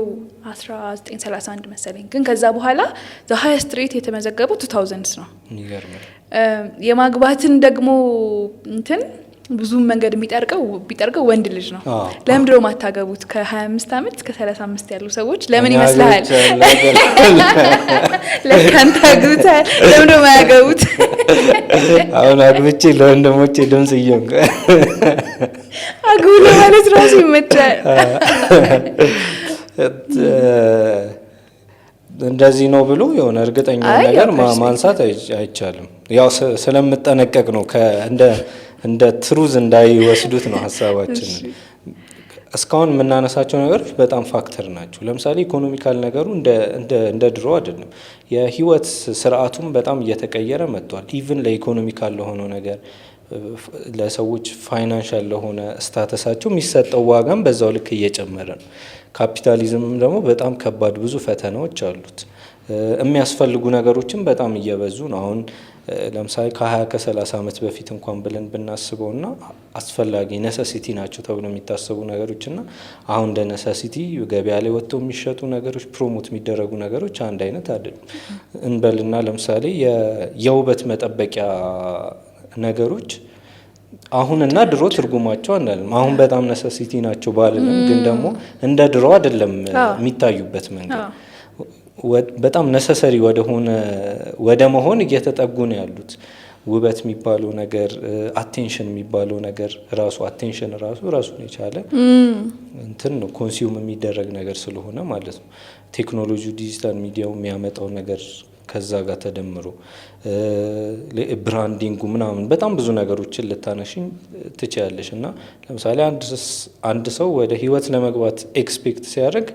1931 መሰለኝ። ግን ከዛ በኋላ the highest rate የተመዘገበው 2000s ነው። የማግባትን ደግሞ እንትን ብዙ መንገድ ቢጠርቀው ወንድ ልጅ ነው። ለምንድነው ማታገቡት? ከ25 አመት እስከ 35 ያሉ ሰዎች ለምን ይመስላል? ለካንታ ግብታ ለምንድነው ማያገቡት? አሁን አግብቼ ለወንድሞቼ ድምጽ እየንቀ አግቡ ማለት ራሱ ይመቻል። እንደዚህ ነው ብሎ የሆነ እርግጠኛ ነገር ማንሳት አይቻልም። ያው ስለምጠነቀቅ ነው እንደ ትሩዝ እንዳይወስዱት ነው ሀሳባችን። እስካሁን የምናነሳቸው ነገሮች በጣም ፋክተር ናቸው። ለምሳሌ ኢኮኖሚካል ነገሩ እንደ ድሮ አይደለም። የህይወት ስርዓቱም በጣም እየተቀየረ መጥቷል። ኢቭን ለኢኮኖሚካል ለሆነው ነገር ለሰዎች ፋይናንሻል ለሆነ ስታተሳቸው የሚሰጠው ዋጋም በዛው ልክ እየጨመረ ነው። ካፒታሊዝም ደግሞ በጣም ከባድ ብዙ ፈተናዎች አሉት። የሚያስፈልጉ ነገሮችም በጣም እየበዙ ነው። አሁን ለምሳሌ ከ20 ከ30 አመት በፊት እንኳን ብለን ብናስበውና አስፈላጊ ነሰሲቲ ናቸው ተብሎ የሚታሰቡ ነገሮችና አሁን እንደ ነሰሲቲ ገበያ ላይ ወጥተው የሚሸጡ ነገሮች ፕሮሞት የሚደረጉ ነገሮች አንድ አይነት አይደሉም እንበልና ለምሳሌ የውበት መጠበቂያ ነገሮች አሁንና ድሮ ትርጉማቸው አንዳለም። አሁን በጣም ነሰሲቲ ናቸው ባልንም ግን ደግሞ እንደ ድሮ አይደለም የሚታዩበት መንገድ በጣም ነሰሰሪ ወደ መሆን እየተጠጉ ነው ያሉት። ውበት የሚባለው ነገር አቴንሽን የሚባለው ነገር አቴንሽን ራሱን የቻለ እንትን ነው ኮንሱም የሚደረግ ነገር ስለሆነ ማለት ነው። ቴክኖሎጂ ዲጂታል ሚዲያው የሚያመጣው ነገር ከዛ ጋር ተደምሮ ብራንዲንጉ ምናምን በጣም ብዙ ነገሮችን ልታነሽኝ ትችያለሽ እና ለምሳሌ አንድ ሰው ወደ ህይወት ለመግባት ኤክስፔክት ሲያደርግ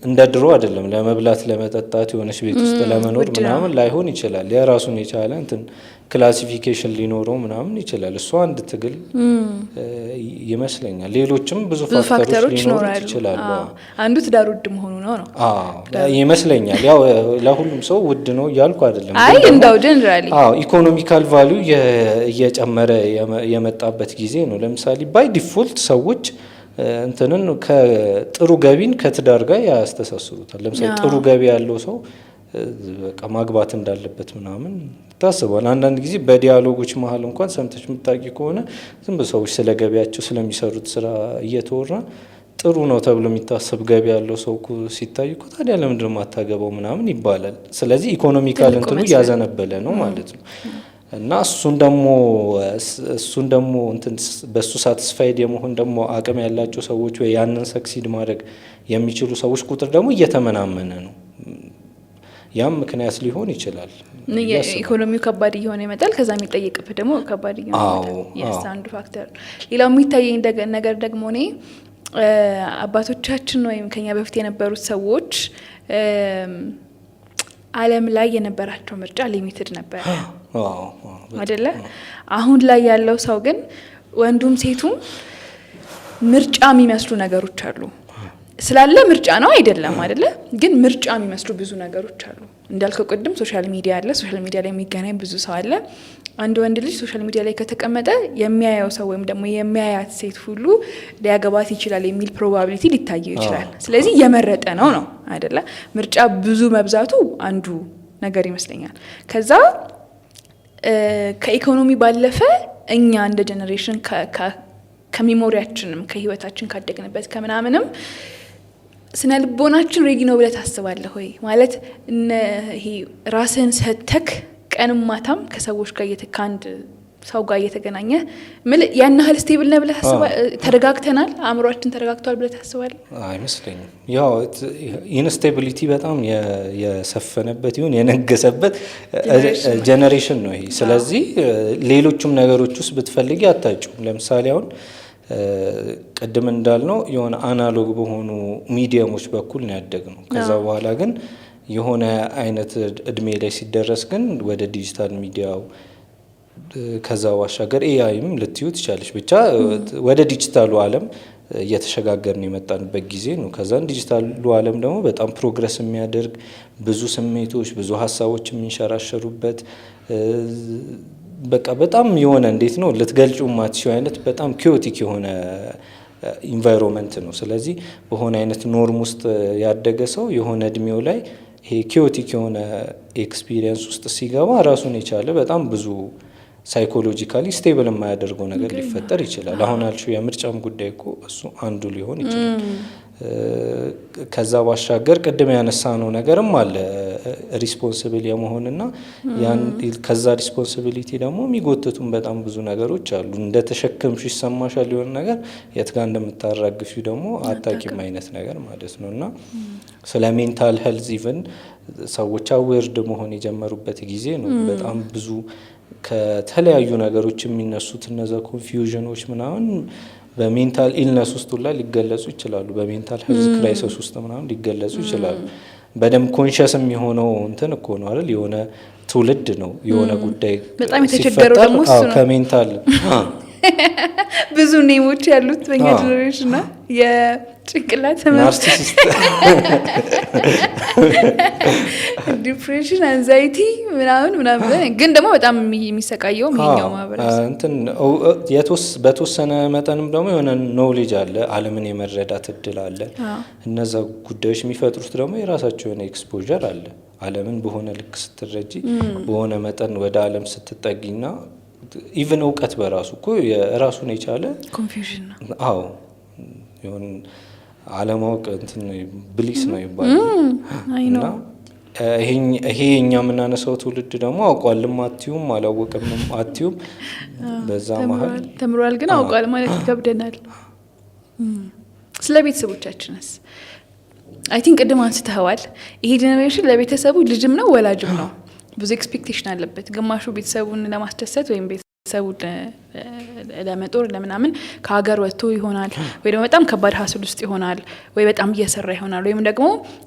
እንደ ድሮ አይደለም። ለመብላት ለመጠጣት የሆነች ቤት ውስጥ ለመኖር ምናምን ላይሆን ይችላል። የራሱን የቻለ እንትን ክላሲፊኬሽን ሊኖረው ምናምን ይችላል። እሱ አንድ ትግል ይመስለኛል። ሌሎችም ብዙ ፋክተሮች ሊኖሩ ይችላሉ። አንዱ ትዳር ውድ መሆኑ ነው ይመስለኛል። ያው ለሁሉም ሰው ውድ ነው እያልኩ አይደለም። አይ እንደው ጀነራሊ ኢኮኖሚካል ቫልዩ እየጨመረ የመጣበት ጊዜ ነው። ለምሳሌ ባይ ዲፎልት ሰዎች እንትንን ከጥሩ ገቢን ከትዳር ጋር ያስተሳስሩታል። ለምሳሌ ጥሩ ገቢ ያለው ሰው በቃ ማግባት እንዳለበት ምናምን ታስቧል። አንዳንድ ጊዜ በዲያሎጎች መሀል እንኳን ሰምተሽ የምታውቂ ከሆነ ዝም ብዙ ሰዎች ስለ ገቢያቸው ስለሚሰሩት ስራ እየተወራ ጥሩ ነው ተብሎ የሚታሰብ ገቢ ያለው ሰው ሲታይ እኮ ታዲያ ለምንድነው ማታገባው ምናምን ይባላል። ስለዚህ ኢኮኖሚካል እንትኑ ያዘነበለ ነው ማለት ነው። እና እሱን ደግሞ እንትን በሱ ሳቲስፋይድ የመሆን ደግሞ አቅም ያላቸው ሰዎች ወይ ያንን ሰክሲድ ማድረግ የሚችሉ ሰዎች ቁጥር ደግሞ እየተመናመነ ነው። ያም ምክንያት ሊሆን ይችላል። ኢኮኖሚው ከባድ እየሆነ ይመጣል። ከዛ የሚጠየቅበት ደግሞ ከባድ እየሆነ ይመጣል። አንዱ ፋክተር። ሌላው የሚታየኝ ነገር ደግሞ እኔ አባቶቻችን ወይም ከኛ በፊት የነበሩት ሰዎች ዓለም ላይ የነበራቸው ምርጫ ሊሚትድ ነበር አይደለ? አሁን ላይ ያለው ሰው ግን ወንዱም ሴቱም ምርጫ የሚመስሉ ነገሮች አሉ። ስላለ ምርጫ ነው አይደለም አይደለ? ግን ምርጫ የሚመስሉ ብዙ ነገሮች አሉ። እንዳልከው ቅድም ሶሻል ሚዲያ አለ። ሶሻል ሚዲያ ላይ የሚገናኝ ብዙ ሰው አለ። አንድ ወንድ ልጅ ሶሻል ሚዲያ ላይ ከተቀመጠ የሚያየው ሰው ወይም ደግሞ የሚያያት ሴት ሁሉ ሊያገባት ይችላል የሚል ፕሮባቢሊቲ ሊታየው ይችላል። ስለዚህ የመረጠ ነው አይደለ? ምርጫ ብዙ መብዛቱ አንዱ ነገር ይመስለኛል። ከዛ ከኢኮኖሚ ባለፈ እኛ እንደ ጀኔሬሽን ከሚሞሪያችንም ከህይወታችን ካደግንበት ከምናምንም ስነ ልቦናችን ሬዲ ነው ብለህ ታስባለህ ወይ? ማለት ይሄ ራስህን ሰተክ ቀንም ማታም ከሰዎች ጋር ከአንድ ሰው ጋር እየተገናኘ ያን ያህል ስቴብል ነው ብለህ ታስባለህ? ተረጋግተናል? አእምሯችን ተረጋግቷል ብለህ ታስባለህ? አይመስለኝም። ያው ኢንስቴቢሊቲ በጣም የሰፈነበት ይሁን የነገሰበት ጀኔሬሽን ነው ይሄ። ስለዚህ ሌሎችም ነገሮች ውስጥ ብትፈልጊ አታጭም። ለምሳሌ አሁን ቅድም እንዳልነው የሆነ አናሎግ በሆኑ ሚዲየሞች በኩል ነው ያደግነው። ከዛ በኋላ ግን የሆነ አይነት እድሜ ላይ ሲደረስ ግን ወደ ዲጂታል ሚዲያው ከዛ ባሻገር ኤአይም ልትዩ ትቻለች። ብቻ ወደ ዲጂታሉ ዓለም እየተሸጋገርን የመጣንበት ጊዜ ነው። ከዛን ዲጂታሉ ዓለም ደግሞ በጣም ፕሮግረስ የሚያደርግ ብዙ ስሜቶች፣ ብዙ ሀሳቦች የሚንሸራሸሩበት በቃ በጣም የሆነ እንዴት ነው ልትገልጩ ማትሽው አይነት በጣም ኪዮቲክ የሆነ ኢንቫይሮንመንት ነው። ስለዚህ በሆነ አይነት ኖርም ውስጥ ያደገ ሰው የሆነ እድሜው ላይ ይሄ ኪዮቲክ የሆነ ኤክስፒሪየንስ ውስጥ ሲገባ ራሱን የቻለ በጣም ብዙ ሳይኮሎጂካሊ ስቴብል የማያደርገው ነገር ሊፈጠር ይችላል። አሁን አልሽው የምርጫም ጉዳይ እኮ እሱ አንዱ ሊሆን ይችላል። ከዛ ባሻገር ቅድም ያነሳነው ነገርም አለ ሪስፖንሲብል የመሆንና ያን ከዛ ሪስፖንሲቢሊቲ ደግሞ የሚጎትቱም በጣም ብዙ ነገሮች አሉ። እንደ ተሸከምሽ ይሰማሻል የሆነ ነገር የት ጋር እንደምታራግፊው ደግሞ አታቂም አይነት ነገር ማለት ነው። እና ስለ ሜንታል ሄልዝ ኢቨን ሰዎች አዌርድ መሆን የጀመሩበት ጊዜ ነው። በጣም ብዙ ከተለያዩ ነገሮች የሚነሱት እነዛ ኮንፊውዥኖች ምናምን በሜንታል ኢልነስ ውስጥ ሁላ ሊገለጹ ይችላሉ። በሜንታል ሄልዝ ክራይሲስ ውስጥ ምናምን ሊገለጹ ይችላሉ። በደንብ ኮንሽስ የሚሆነው እንትን እኮ ነው አይደል? የሆነ ትውልድ ነው የሆነ ጉዳይ በጣም የተቸገረው ደግሞ እሱ ነው። ከሜንታል ብዙ ኔሞች ያሉት በእኛ ጀነሬሽን ነው። የጭንቅላት ናርሲሲስት፣ ዲፕሬሽን፣ አንዛይቲ ምናምን ግን ደግሞ በጣም የሚሰቃየው ይሄኛው ማህበረሰብ እንትን በተወሰነ መጠንም ደግሞ የሆነ ኖሌጅ አለ፣ ዓለምን የመረዳት እድል አለ። እነዛ ጉዳዮች የሚፈጥሩት ደግሞ የራሳቸው የሆነ ኤክስፖዠር አለ። ዓለምን በሆነ ልክ ስትረጂ በሆነ መጠን ወደ ዓለም ስትጠጊና ኢቭን እውቀት በራሱ እኮ የራሱን የቻለ ኮንፊውዥን ነው። አዎ ይሁን አለማወቅ እንትን ብሊስ ነው ይባላል። እና ይሄ እኛ የምናነሳው ትውልድ ደግሞ አውቋልም አትዩም አላወቅምም አትዩም በዛ መሀል ተምሯል ግን አውቋል ማለት ይከብደናል። ስለ ቤተሰቦቻችንስ አይ ቲንክ ቅድም አንስተዋል። ይሄ ጀነሬሽን ለቤተሰቡ ልጅም ነው ወላጅም ነው። ብዙ ኤክስፔክቴሽን አለበት። ግማሹ ቤተሰቡን ለማስደሰት ወይም ቤተሰቡን ለመጦር ለምናምን ከሀገር ወጥቶ ይሆናል፣ ወይ ደግሞ በጣም ከባድ ሀስል ውስጥ ይሆናል፣ ወይ በጣም እየሰራ ይሆናል፣ ወይም ደግሞ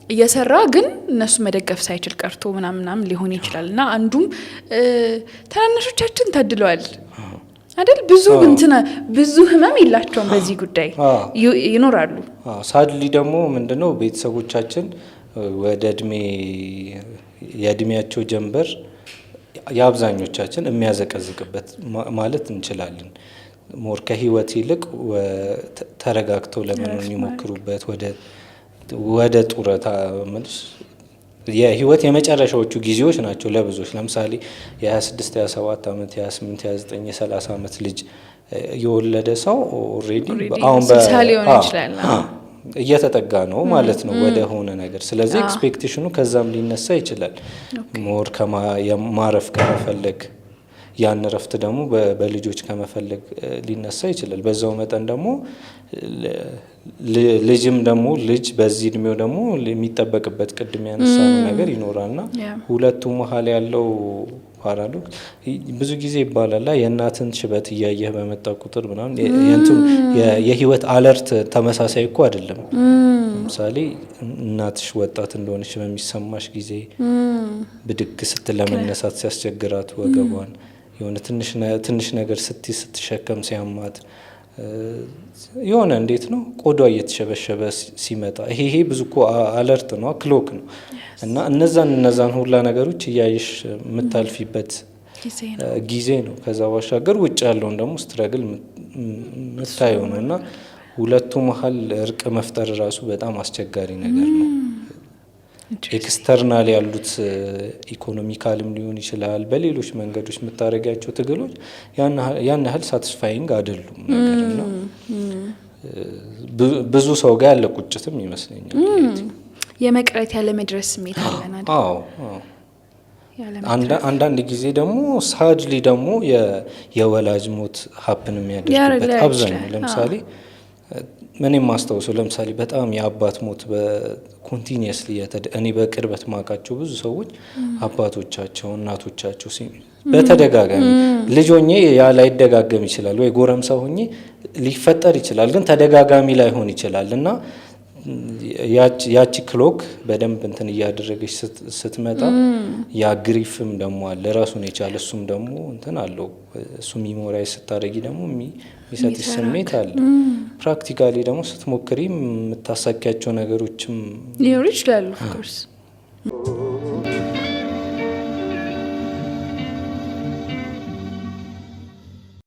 እየሰራ ግን እነሱ መደገፍ ሳይችል ቀርቶ ምናምን ሊሆን ይችላል። እና አንዱም ታናናሾቻችን ታድለዋል አይደል? ብዙ ህመም የላቸውም በዚህ ጉዳይ ይኖራሉ። ሳድሊ ደግሞ ምንድነው ቤተሰቦቻችን ወደ የእድሜያቸው ጀንበር የአብዛኞቻችን የሚያዘቀዝቅበት ማለት እንችላለን። ሞር ከህይወት ይልቅ ተረጋግተው ለመኖር የሚሞክሩበት ወደ ጡረታ መልስ የህይወት የመጨረሻዎቹ ጊዜዎች ናቸው ለብዙዎች። ለምሳሌ የ26 የ27 ዓመት የ28 የ29 የ30 ዓመት ልጅ የወለደ ሰው ኦልሬዲ አሁን እየተጠጋ ነው ማለት ነው ወደ ሆነ ነገር። ስለዚህ ኤክስፔክቴሽኑ ከዛም ሊነሳ ይችላል። ሞር ማረፍ ከመፈለግ ያን ረፍት ደግሞ በልጆች ከመፈለግ ሊነሳ ይችላል። በዛው መጠን ደግሞ ልጅ በዚህ እድሜው ደግሞ የሚጠበቅበት ቅድም ያነሳነው ነገር ይኖራልና ሁለቱ መሀል ያለው ፓራዶክስ ብዙ ጊዜ ይባላል። የእናትን ሽበት እያየህ በመጣ ቁጥር ምናምን የህይወት አለርት ተመሳሳይ እኮ አይደለም። ለምሳሌ እናትሽ ወጣት እንደሆነች በሚሰማሽ ጊዜ ብድግ ስትል ለመነሳት ሲያስቸግራት ወገቧን የሆነ ትንሽ ነገር ስትሸከም ሲያማት የሆነ እንዴት ነው ቆዳ እየተሸበሸበ ሲመጣ ይሄ ብዙ እኮ አለርት ነው ክሎክ ነው እና እነዛን ሁላ ነገሮች እያየሽ የምታልፊበት ጊዜ ነው። ከዛ ባሻገር ውጭ ያለውን ደግሞ ስትረግል የምታየው ነው እና ሁለቱ መሀል እርቅ መፍጠር ራሱ በጣም አስቸጋሪ ነገር ነው። ኤክስተርናል ያሉት ኢኮኖሚካልም ሊሆን ይችላል፣ በሌሎች መንገዶች የምታደርጊያቸው ትግሎች ያን ያህል ሳቲስፋይንግ አይደሉም ነገር እና ብዙ ሰው ጋር ያለ ቁጭትም ይመስለኛል የመቅረት ያለ መድረስ ስሜት አለና አንዳንድ ጊዜ ደግሞ ሳድሊ ደግሞ የወላጅ ሞት ሀፕን የሚያደርግበት አብዛኛው ለምሳሌ ምንም ማስታወሰው ለምሳሌ በጣም የአባት ሞት በኮንቲኒየስሊ እኔ በቅርበት ማቃቸው ብዙ ሰዎች አባቶቻቸው እናቶቻቸው በተደጋጋሚ ልጅ ሆኜ ያ ላይደጋገም ይችላል ወይ ጎረምሳ ሆኜ ሊፈጠር ይችላል፣ ግን ተደጋጋሚ ላይሆን ይችላል እና ያቺ ክሎክ በደንብ እንትን እያደረገች ስትመጣ ያ ግሪፍም ደግሞ አለ ራሱን የቻለ እሱም ደግሞ እንትን አለው። እሱ ሚሞራይዝ ስታደርጊ ደግሞ የሚሰጥሽ ስሜት አለ። ፕራክቲካሊ ደግሞ ስትሞክሪ የምታሳኪያቸው ነገሮችም ሊኖሩ ይችላሉ ኦፍ ኮርስ